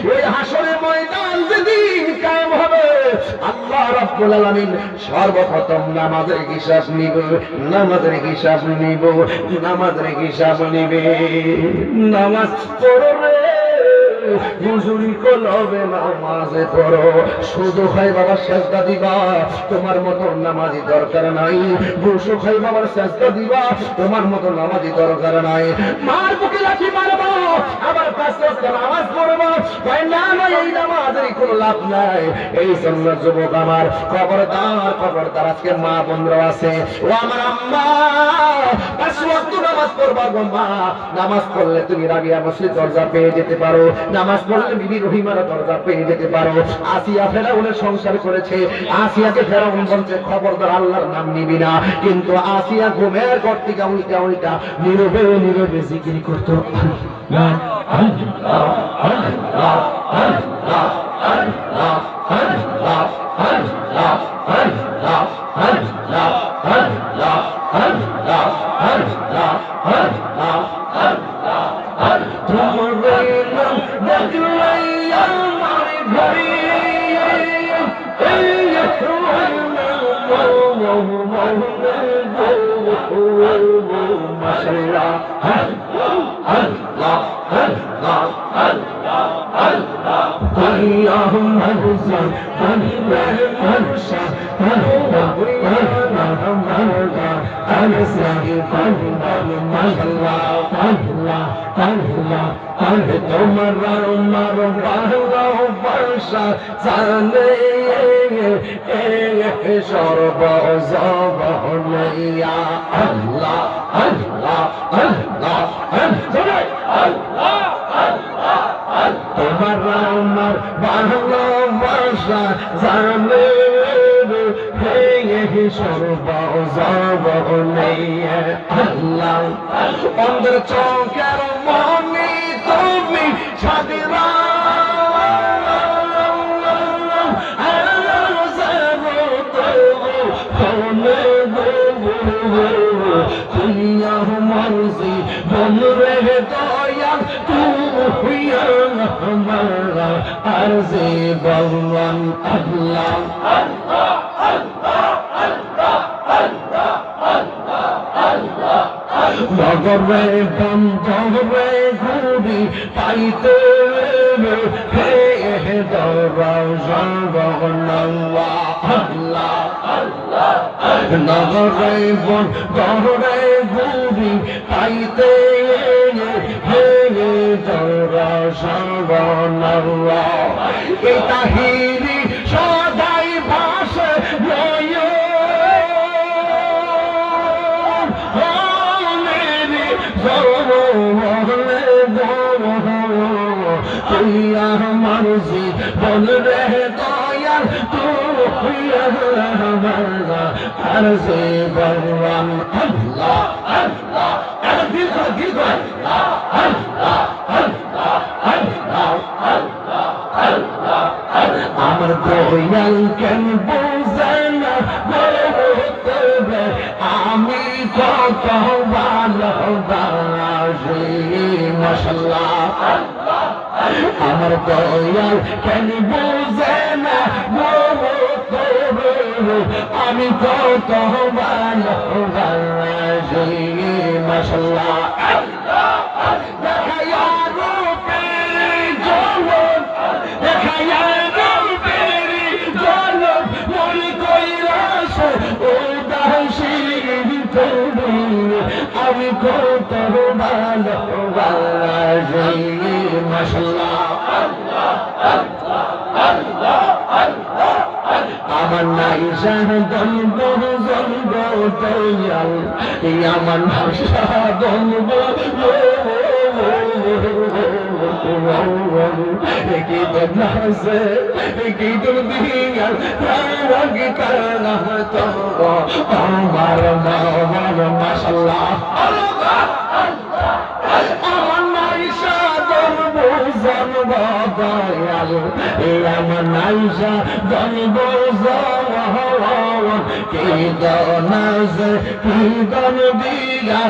Speaker 1: ওই হাসরের ময়দান যেদিন কায়েম হবে আল্লাহ রব্বুল আলামিন সর্বপ্রথম নামাজের হিসাব নিবে, নামাজের হিসাব নিব, নামাজের হিসাব নিবে। নামাজ পড়বে হুজুরি কলবে নামাজে পড়ো, শুধু খাই বাবার সেজদা দিবা, তোমার মতো নামাজি দরকার নাই। বসু খাই বাবার সেজদা দিবা, তোমার মতো নামাজি দরকার নাই। মার বুকে লাঠি মারবো, আবার পাঁচ ওয়াক্ত নামাজ পড়বো, ভাই না নয়, এই নামাজের কোনো লাভ নাই। এই জন্য যুবক আমার খবরদার, খবরদার, আজকে মা বন্ধুরা আছে, ও আমার আম্মা, পাঁচ ওয়াক্ত নামাজ পড়বা গো মা। নামাজ পড়লে তুমি রাবিয়া মসজিদ দরজা পেয়ে যেতে পারো, নামাজ পড়লে বিবি রহিমার দরজা পেয়ে যেতে পারো। আসিয়া ফেরাউনের সংসার করেছে, আসিয়াকে ফেরাউন বলছে খবরদার আল্লাহর নাম নিবি না, কিন্তু আসিয়া ঘুমের ঘর থেকে উল্টা উল্টা নীরবে নীরবে জিকির করতো, আল্লাহ আল্লাহ আল্লাহ আল্লাহ আল্লাহ আল্লাহ আল্লাহ আল্লাহ আল্লাহ আল্লাহ আল্লাহ আল্লাহ আল্লাহ আল্লাহ। তোমার নাম দেখলাই আমার ঘরে, মাশাআল্লাহ আল্লাহ আল্লাহ আল্লাহ আল্লাহ আল্লাহ। তোমার ভালোবাসা জানে সর্বজবনিয়া, আল্লাহ আল্লাহ আল্লাহ আল্লাহ আল্লাহ। তোমার আমার ভালোবাসা জানে সর্বজবনিয়া, আল্লাহ। অন্ধের চোখের মনি তুমি সাদিরা, মর্জি বলরে দয়া তুই আমার আর যে বলবান, আল্লাহ আল্লাহ আল্লাহ আল্লাহ আল্লাহ আল্লাহ আল্লাহ। নগরে বন্ধরে ঘুরি পাইতে হে দরজা বগনওয়া, আল্লাহ আল্লাহ। নগরে বন্ধরে ঘুরি পাইতে হে দরজা বগনওয়া, এই তাহিরি সদাই ভাসে নয় মর্জি বল রে দয়াল তুই আমার আর যে ভগবান, আল্লাহ আল্লাহ। দিল করে দিল করে আল্লাহ আল্লাহ আল্লাহ আল্লাহ আল্লাহ। আমার দয়াল কেন বোঝে না আমি কত ভালোবাসি, মাশাআল্লাহ। আমার দয়াল কেন বোঝে না আমি কত ভালোবাসি, মাশাআল্লাহ। দেখাইয়া রূপের ঝলক, দেখাইয়া রূপের ঝলক, মরি কৈলাস উদাসী তুমি আমি কত ভালোবাসি, মাশাআল্লাহ। আমার নাই শাহদন জন্ম দয়াল, আমার শাহদন কি বদনাসে কি দুনিয়ার রাগি করনা তো আমার মাওলার, মাশাআল্লাহ। আমার নাই শাহদন জন্ম দয়াল, আমার নাই শাহদন কি দনাজ কি দন দিলা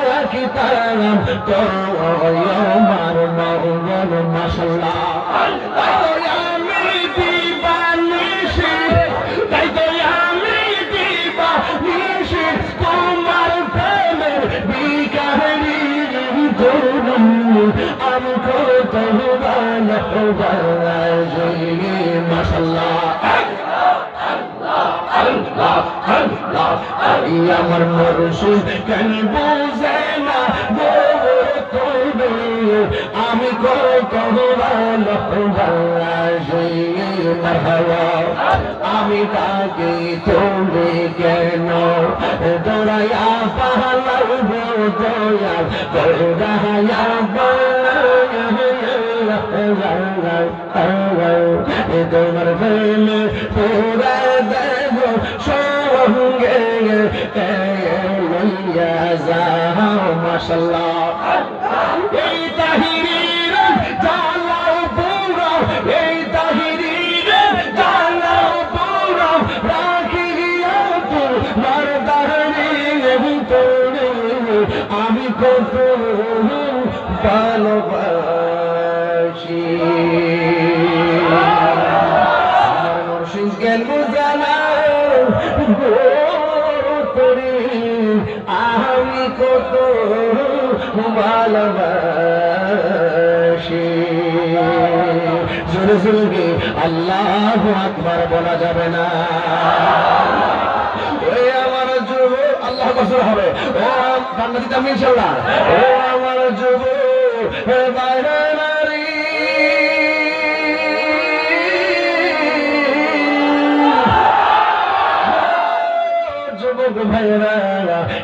Speaker 1: রাখি তারাম তো আমার মাওলার, মাশাআল্লাহ। আমি দিবানিশি মাশাআল্লাহ আল্লাহ আল্লাহ আমার মুর্শিদ কেন বুঝে না আমি কত ভালোবাসি মারহাবা আমি তাকে তুমি কেন দৌড়াইয়া পালাইব দয়াল দৌড়াইয়া তোমার প্রেমে পুরা দেব সঙ্গে লইয়া যাও মাশাআল্লাহ এই তাহিরির জালাও পুরা এই তাহিরির জালাও পুরা রাখিয়া তোমার দাহরি তোরে আমি কত ভালোবাসি আমার মুর্শিদ জ্ঞান বুঝানা তোরে আমি কত ভালোবাসি জোরে জোরে আল্লাহু আকবার বলা যাবে না ওই আমার যুব আল্লাহ কসম হবে ও জান্নাতি যাবেন ইনশাআল্লাহ ও আমার যুব বাইরে নারী ভাইরা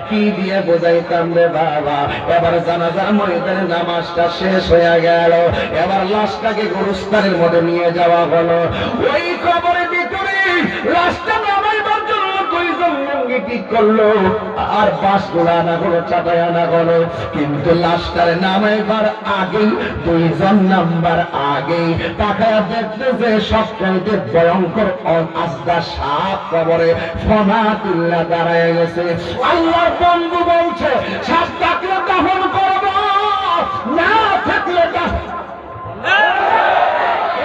Speaker 1: কি দিয়ে বোঝাইতাম রে বাবা এবার জানাজার ময়দানে নামাজটা শেষ হয়ে গেল এবার লাশটাকে গোরস্থানের মধ্যে নিয়ে যাওয়া হলো ওই কবরের ভিতরে লাশটা নামাইবার জন্য কয়জন লুঙ্গি ঠিক করলো আর বাঁশগুলা আনা হলো চাটাই আনা হলো কিন্তু লাশটার নামাইবার আগেই দুইজন নাম্বার আগেই তাকায়া দেখতেছে সবচাইতে ভয়ঙ্কর আস্তা সাপ কবরে ফনাতুল্লাহ দাঁড়ায় গেছে আল্লাহর বন্ধু বলছে শ্বাস থাকলে দাফন করব না থাকলে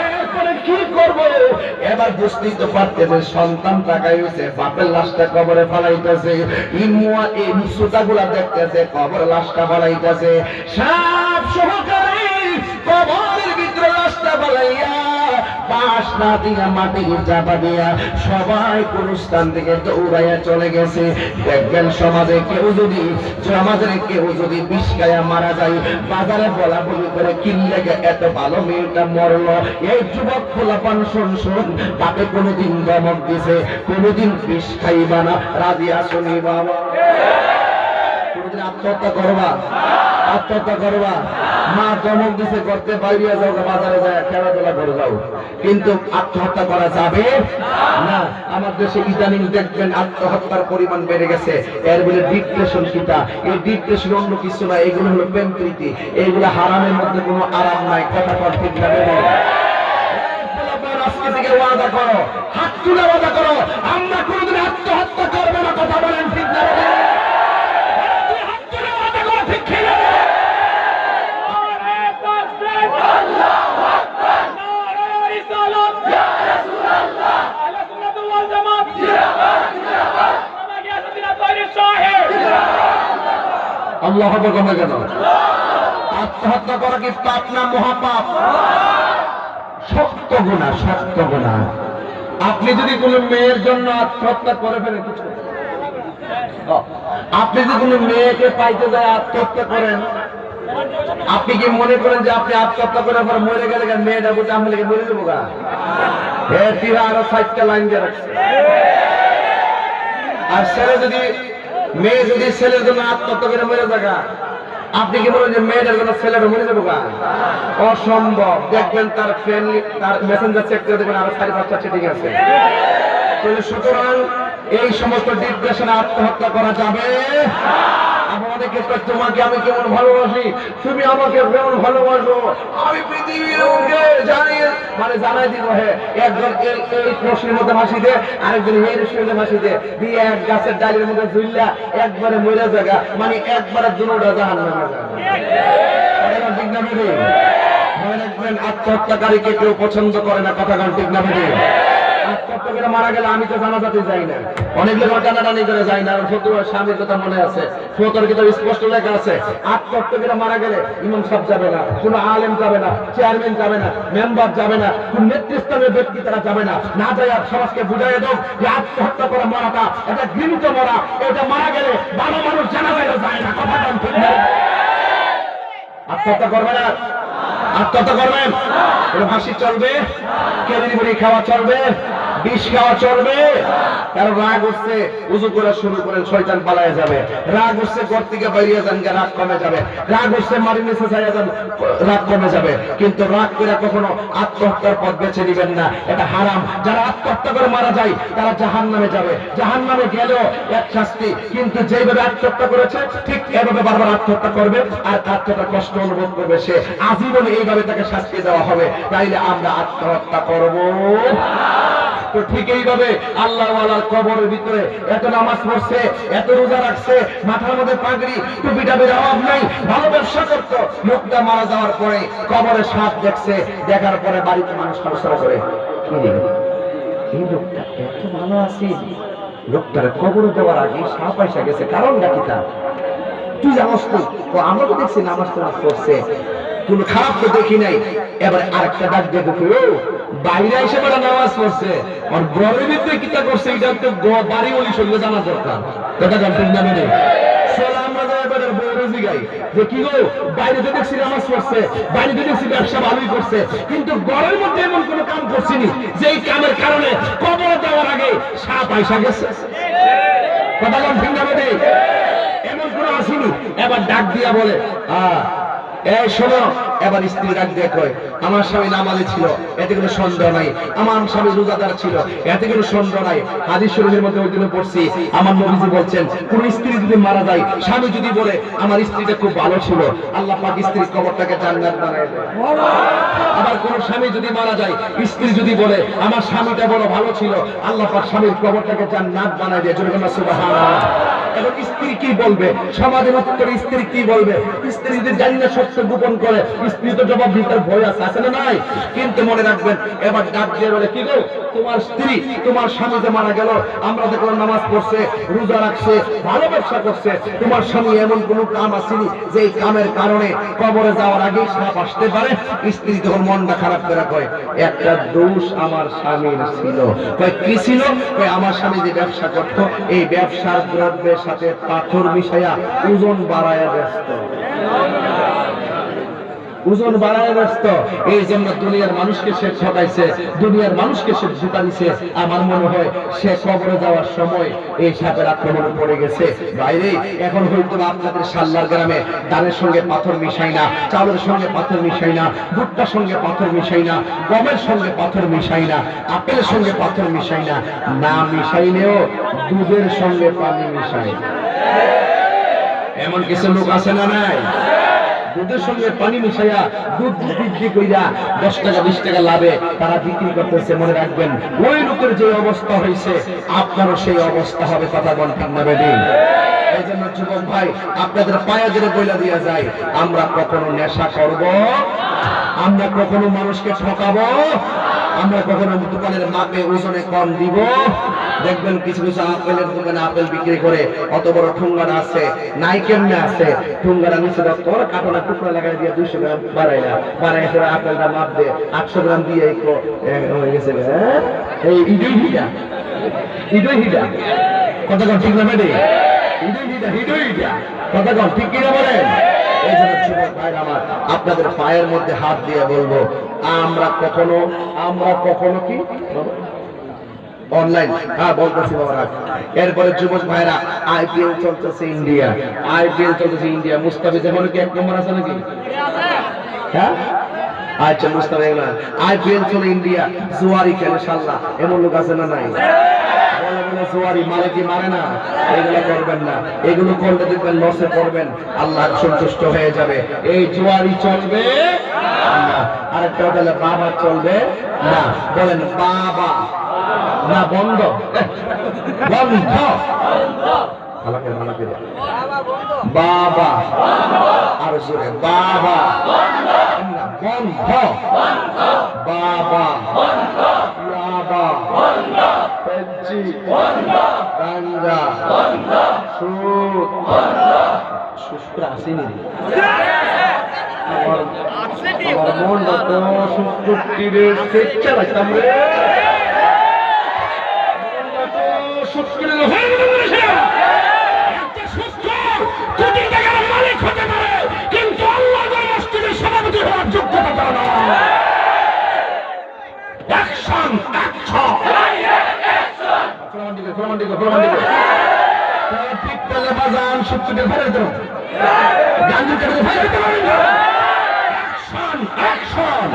Speaker 1: এরপরে কি করব এবার বুঝতেই তো পারতেছে সন্তান তাকাই হয়েছে বাপের লাশটা কবরে ফেলাইতেছে ইমুয়া এই সুতাগুলা দেখতেছে কবর লাশটা ফেলাইতেছে সাপ সহকারে কবরের ভিতরে লাশটা ফেলাইয়া বাঁশ না দিয়া মাটির চাপা দিয়া সবাই কোন স্থান থেকে দৌড়াইয়া চলে গেছে দেখবেন সমাজে কেউ যদি বিষ খাইয়া মারা যায় বাজারে বলা বলি করে কিনলে এত ভালো মেয়েটা মরলো এই যুবক খোলাপান শুন তাকে কোনোদিন দমক দিছে কোনোদিন বিষ খাইবা না রাজি আসনি বাবা কোনোদিন আত্মহত্যা করবা মা দমক দিছে করতে বাইরে যাও বাজারে যায় খেলাধুলা করে যাও কিন্তু আত্মহত্যা করা যাবে না আমার দেশে ইদানিং দেখবেন আত্মহত্যার পরিমাণ বেড়ে গেছে এর বলে ডিপ্রেশন কিটা এই ডিপ্রেশন অন্য কিছু না এগুলো হলো প্রেম প্রীতি এইগুলো হারামের মধ্যে কোনো আরাম নাই কথা ঠিক না আজকে থেকে ওয়াদা করো হাত তুলে ওয়াদা করো আমরা কোনোদিন আত্মহত্যা করবো না কথা বলেন ঠিক না আল্লাহ হবে কমে কেন আত্মহত্যা করা কি পাপ না মহাপাপ শক্ত গুনাহ আপনি যদি কোন মেয়ের জন্য আত্মহত্যা করে ফেলেন আপনি যদি কোন মেয়েকে পাইতে যায় আত্মহত্যা করেন আপনি কি মনে করেন যে আপনি আত্মহত্যা করে পর মরে গেলে মেয়েটা বুঝে আমি লেগে মরে যাবো গা আরো 60টা লাইন দিয়ে রাখছে আর মেয়ে যদি ছেলের জন্য আত্মহত্যা করে মরে থাকা আপনি কি বলেন যে মেয়েটার জন্য ছেলেটা মরে যাবো গা অসম্ভব দেখবেন তার ফ্রেন্ডলি তার মেসেঞ্জার চেক করে দেখবেন আরো 5-6টা চিঠিং আছে সুতরাং এই সমস্ত ডিপ্রেশনে আত্মহত্যা করা যাবে আমাদেরকে তোমাকে আমি কেমন ভালোবাসি তুমি আমাকে কেমন ভালোবাসো আমি পৃথিবীর জানাই দিব হে একজন এই প্রশ্নের মধ্যে ভাসি দে আরেকজন এই প্রশ্নের ভাসি দে দিয়ে এক গাছের ডালের মধ্যে ঝুললা একবারে মরে জায়গা একবারে দুনোটা জাহান্নামে ঠিক না বেরে মনে রাখবেন আত্মহত্যাকারীকে কেউ পছন্দ করে না কথা ঠিক না বেরে করে মারা গেলে আমি তো জানাজাতে যাই না, অনেক লোক টানাটানি করে যায় না। ফতুয়া স্বামীর কথা মনে আছে, ফতুয়ার কিতাব স্পষ্ট লেখা আছে আত্মহত্যা করে মারা গেলে ইমাম সাহেব যাবে না, কোনো আলেম যাবে না, চেয়ারম্যান যাবে না, মেম্বার যাবে না, কোন নেতৃস্থানীয় ব্যক্তি তারা যাবে না। না যায় আর সমাজকে বুঝাইয়া দাও যে আত্মহত্যা করে মরাটা এটা ঘৃণিত মরা, এটা মারা গেলে ভালো মানুষ জানাজায় যায় না। কথা বলেন ঠিক না? আত্মহত্যা করবে না, আত্মহত্যা করবেন? ফাঁসি চলবে, কেবলি খাওয়া চলবে, বিষ খাওয়া চলবে। কারণ রাগ উঠছে, উজু করা শুরু করেন, শয়তান পালায় যাবে। রাগ উঠছে, ঘর থেকে বাইরে যান, রাগ কমে যাবে। রাগ উঠছে, মাটির নিচে যাইয়া যান, রাগ কমে যাবে। কিন্তু রাগ করে কখনো আত্মহত্যার পথ বেছে নিবেন না, এটা হারাম। যারা আত্মহত্যা করে মারা যায় তারা জাহান্নামে যাবে। জাহান্নামে গেলেও এক শাস্তি, কিন্তু যেভাবে আত্মহত্যা করেছে ঠিক এভাবে বারবার আত্মহত্যা করবে, আর আত্মহত্যা কষ্ট অনুভব করবে, সে আজীবনে এইভাবে তাকে শাস্তি দেওয়া হবে। তাইলে আমরা আত্মহত্যা করব? তো ঠিক এইভাবে আল্লাহ ওয়ালার কবরের ভিতরে এত নামাজ পড়ছে, এত রোজা রাখছে, মাথার মধ্যে পাগড়ি, টুপিটা বের অভাব নাই, ভালো ব্যবসা করতো, লোকটা মারা যাওয়ার পরে কবরে সাপ দেখছে, দেখার পরে বাড়িতে মানুষ সমস্যা করে এই লোকটা এত ভালো আছে, লোকটার কবরে দেওয়ার আগে সাপ এসে গেছে, কারণটা কি তা তুই জানোস? তো আমরা তো দেখছি নামাজ টামাজ পড়ছে, কোন খারাপ তো দেখি নাই। এবার আরেকটা ডাক দিয়ে দেখো, বাইরে এসে বলে নামাজ পড়ছে, আর ঘরের ভিতরে কিতা করছে এটা তো বাড়ি ওলি সঙ্গে জানা দরকার। কথা জানতেন না মেনে আমরা যাই বৌরজি গাই যে কি গো, বাইরে তো দেখছি নামাজ পড়ছে, বাইরে তো দেখছি ব্যবসা ভালোই করছে, কিন্তু ঘরের মধ্যে এমন কোন কাম করছিনি যেই কামের কারণে কবর দেওয়ার আগে সাপ আইসা গেছে। কথা জানতেন না মেনে এমন কোন আসেনি। এবার ডাক দিয়া বলে এই শোনো, এবার স্ত্রী ডাক দিয়ে কয় আমার স্বামী নামাজে ছিল, এতে কোনো সন্দেহ নাই, আমার স্বামী রোজাদার ছিল, এতে কোনো সন্দেহ নাই। হাদিস শরীফের মধ্যে ওই দিনে পড়ছি, আমার নবীজি বলছেন কোন স্ত্রী যদি মারা যায়, স্বামী যদি বলে আমার স্ত্রীটা খুব ভালো ছিল, আল্লাহ পাক স্ত্রীর কবরটাকে জান্নাত বানায় দেয়। আবার কোন স্বামী যদি মারা যায়, স্ত্রী যদি বলে আমার স্বামীটা বড় ভালো ছিল, আল্লাহ পাক স্বামীর কবরটাকে জান্নাত বানায় দেয়। জোরে বলুন সুবহানাল্লাহ। এখন স্ত্রী কি বলবে, সমাজের উত্তরে স্ত্রী কি বলবে? স্ত্রী যদি জানি না সত্য গোপন করে, স্ত্রী তো জবাব দিতে ভয় আছে না নাই? কিন্তু মনে রাখবেন, এবার ডাক দিয়ে বলে কি গো, তোমার স্ত্রী তোমার স্বামী যে মারা গেল, আমরা দেখলাম নামাজ পড়ছে, রোজা রাখছে, ভালো ব্যবসা করছে, তোমার স্বামী এমন কোন কাম আসেনি যে এই কামের কারণে কবরে যাওয়ার আগে সাপ আসতে পারে? স্ত্রী তখন মনটা খারাপ করে কয় একটা দোষ আমার স্বামীর ছিল। কয় কি ছিল? কয় আমার স্বামী যে ব্যবসা করতো, এই ব্যবসার দ্রব্যের সাথে পাথর মিশাইয়া ওজন বাড়াইয়া ব্যস্ত, ওজন বাড়ায় ব্যস্ত। এই জন্য দুনিয়ার মানুষকে সে ঠকাইছে, দুনিয়ার মানুষকে সে ধোঁকা দিছে। আমার মনে হয় সে কবরে যাওয়ার সময় এই সাপের আক্রমণে পড়ে গেছে। বাইরে এখন হয়তো আপনাদের সাল্লার গ্রামে ধানের সঙ্গে পাথর মিশাই না, চাউলের সঙ্গে পাথর মিশাই না, ভুট্টার সঙ্গে পাথর মিশাই না, গমের সঙ্গে পাথর মিশাই না, আপেলের সঙ্গে পাথর মিশাই না, না মিশাইলেও দুধের সঙ্গে পানি মিশাই। এমন কিছু লোক আছে না নাই? দুধের সঙ্গে পানি মিশাইয়া দুধ বিক্রি কইরা 10 টাকা 20 টাকা লাভে তারা বিক্রি করতেছে। মনে রাখবেন, ওই লোকের যে অবস্থা হয়েছে আপনারও সেই অবস্থা হবে। কথা বল ঠিক না বেদিন? এই জন্য যুবক ভাই, আপনাদের পায়ে ধরে বইলা দিয়া যায়, আমরা কখনো নেশা করব, আমরা কখনো মানুষকে ঠকাবো, আমরা কখনো দোকানের মাপে ওজনে কম দিব। দেখবেন কিছু কিছু আপেলের দোকানে আপেল বিক্রি করে, অত বড় ঠুঙ্গাটা আছে, নাই কেমনে আছে, ঠুঙ্গাটা নিচে তোর কাটনা টুকরা লাগাই দিয়ে 200 গ্রাম বাড়াইলা, বাড়াই আপেলটা মাপ দে 800 গ্রাম দিয়ে হয়ে গেছে। এই ইডই হিডা কথা কন ঠিক না ম্যাডি? ইডই হিডা কথা কন ঠিক কিনা বলেন? এই জন্য যুবক ভাইরা আমার, আপনাদের পায়ের মধ্যে হাত দিয়ে বলবো, আমরা কখনো কি অনলাইন বলতেছি বাবা। এরপরে যুবক ভাইরা, আইপিএল চলতেছে ইন্ডিয়া, আইপিএল চলতেছে ইন্ডিয়া। মুস্তাফিজ এখন কি 1 নম্বর আছে নাকি? হ্যাঁ আচ্ছা, মুস্তাফিজ আইপিএল চলে ইন্ডিয়া, জুয়ারি খেলে শাল্লাহ, এমন লোক আছে না নাই? জুয়ারি মারে কি মারে না? এগুলো করবেন না, এগুলো করলে দেখবেন লসে পড়বেন, আল্লাহ সন্তুষ্ট হয়ে যাবে। এই জুয়ারি চলবে না। আরেকটা বলে বাবা চলবে না। বলেন বাবা না, বন্ধ বন্ধ বাবা, আর জোরে বাবা বন্ধ, বাবা বাবা 70 সেট চালাইতাম রে।
Speaker 2: কোটি টাকার মালিক হতে পারে, কিন্তু আল্লাহর মসজিদের সভাপতি হওয়ার যোগ্যতা তার নয়। অ্যাকশন অ্যাকশন
Speaker 1: বাজান 70 ফেলে দেব গান্ধী করে ফেলে দিতে পারি না।
Speaker 2: অ্যাকশন অ্যাকশন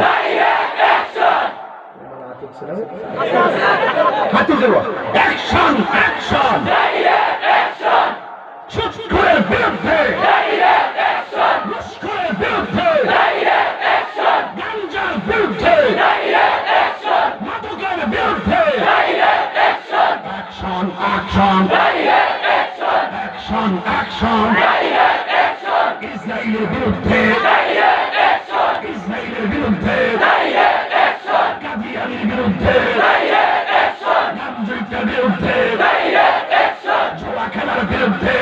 Speaker 1: হাতি দেব
Speaker 2: অ্যাকশন অ্যাকশন সুৎখোরের বিরুদ্ধে ঘুষখোরের বিরুদ্ধে গাঞ্জার বিরুদ্ধে মাদকের বিরুদ্ধে অ্যাকশন অ্যাকশন অ্যাকশন অ্যাকশন ইসরায়েলের বিরুদ্ধে ইসরায়েলের বিরুদ্ধে কাদিয়ানির বিরুদ্ধে গাঞ্জার বিরুদ্ধে জুয়া খেলার বিরুদ্ধে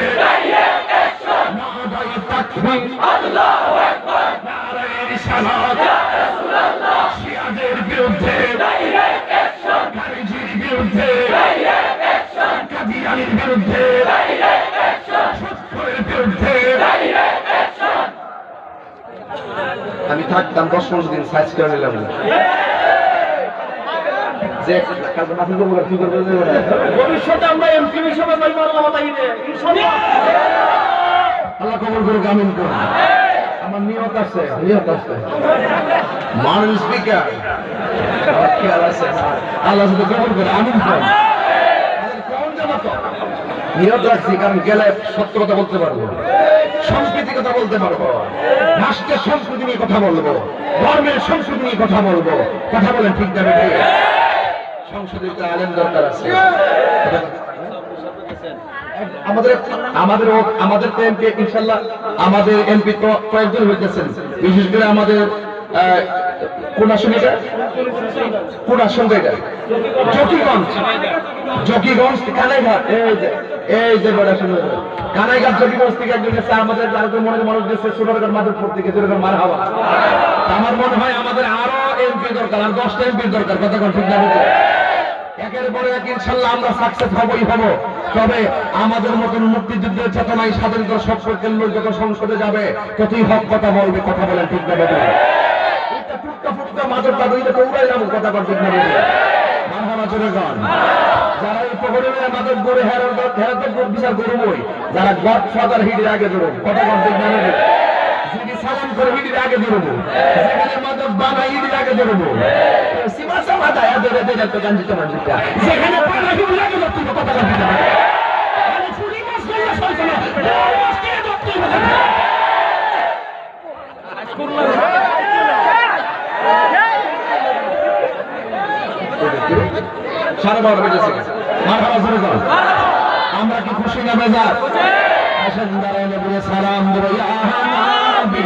Speaker 2: নারায়ে তাকবীর আল্লাহু আকবার নারায়ে রিসালাত ইয়া রাসূলুল্লাহ শিয়াদের বিরুদ্ধে ডাইরেক্ট অ্যাকশন খারিজির বিরুদ্ধে ডাইরেক্ট অ্যাকশন কাদিয়ানির বিরুদ্ধে ডাইরেক্ট অ্যাকশন সুৎখোরের বিরুদ্ধে ডাইরেক্ট অ্যাকশন।
Speaker 1: আমি থাকতাম 10-15 দিন সাইজ করে নিলাম যে কালকে মাফি করবো কি করবো
Speaker 2: ভবিষ্যতে আমরা এমপি হিসেবে পাইবো আল্লাহ তাইলে ইনশাআল্লাহ।
Speaker 1: আল্লাহ কবুল করুক আমিন করুন। আমার নিয়ত আছে মাননীয় স্পিকার খেয়াল আছে আল্লাহ যদি কবুল করে আমিন করুন। নিয়ত রাখছি কারণ গেলে সত্য কথা বলতে পারবো, সংস্কৃতি কথা বলতে পারবো, রাষ্ট্রের সংস্কৃতি নিয়ে কথা বলবো, ধর্মের সংস্কৃতি নিয়ে কথা বলবো। কথা বলেন ঠিক না ঠিক? সংসদে একটা আলেম দরকার আছে। আমাদের তো এমপি ইনশাল্লাহ আমাদের এমপি তো কয়েকজন হইতেছেন, বিশেষ করে আমাদের কোন আসন এটা জকিগঞ্জ কানাইঘাট এই যে বড় আসন কানাইঘাট জকিগঞ্জ থেকে একজন গেছে আমাদের মনে মানুষ গেছে ছোটখাট মাধবপুর থেকে যেরকম মার হাওয়া। আমার মনে হয় আমাদের আরো এমপি দরকার, আর 10টা এমপি দরকার। কতক্ষণ ঠিক না? একের পরে এক ইনশাল্লাহ আমরা সাকসেস হবই হব। তবে আমাদের মতন মুক্তিযুদ্ধের চেতনায় স্বাধীনতার সম্পর্কের লোক যত সংসদে যাবে ততই হক কথা বলবে। কথা বলেন ঠিক না? মাদকটা দইলে তো উড়াই যাবো। কথা বল ঠিক না? যারা এই প্রকরণে মাদক গড়ে বিচার করবই, যারা গড ফাদার হিটের আগে ধরুন। কথা বল ঠিক না? যদি সালাম করে হিটের আগে ধরবো, যেখানে মাদক বানাই হিটের আগে ধরবো, সীমাসা মাথায় ধরে দেয় তো গাঞ্জিত মানুষটা যেখানে বানাই হিটের আগে ধরতে কথা বল ঠিক না? ফুলি মাছ করলে চলছে না, বড় মাছ কে ধরতে হবে? সাড়ে 12 বেজেছে। মারহাবা শুরু কর। আমরা কি খুশি না বেজার? আসেন দাঁড়াইলে বলে সালাম দেব ইয়া নবী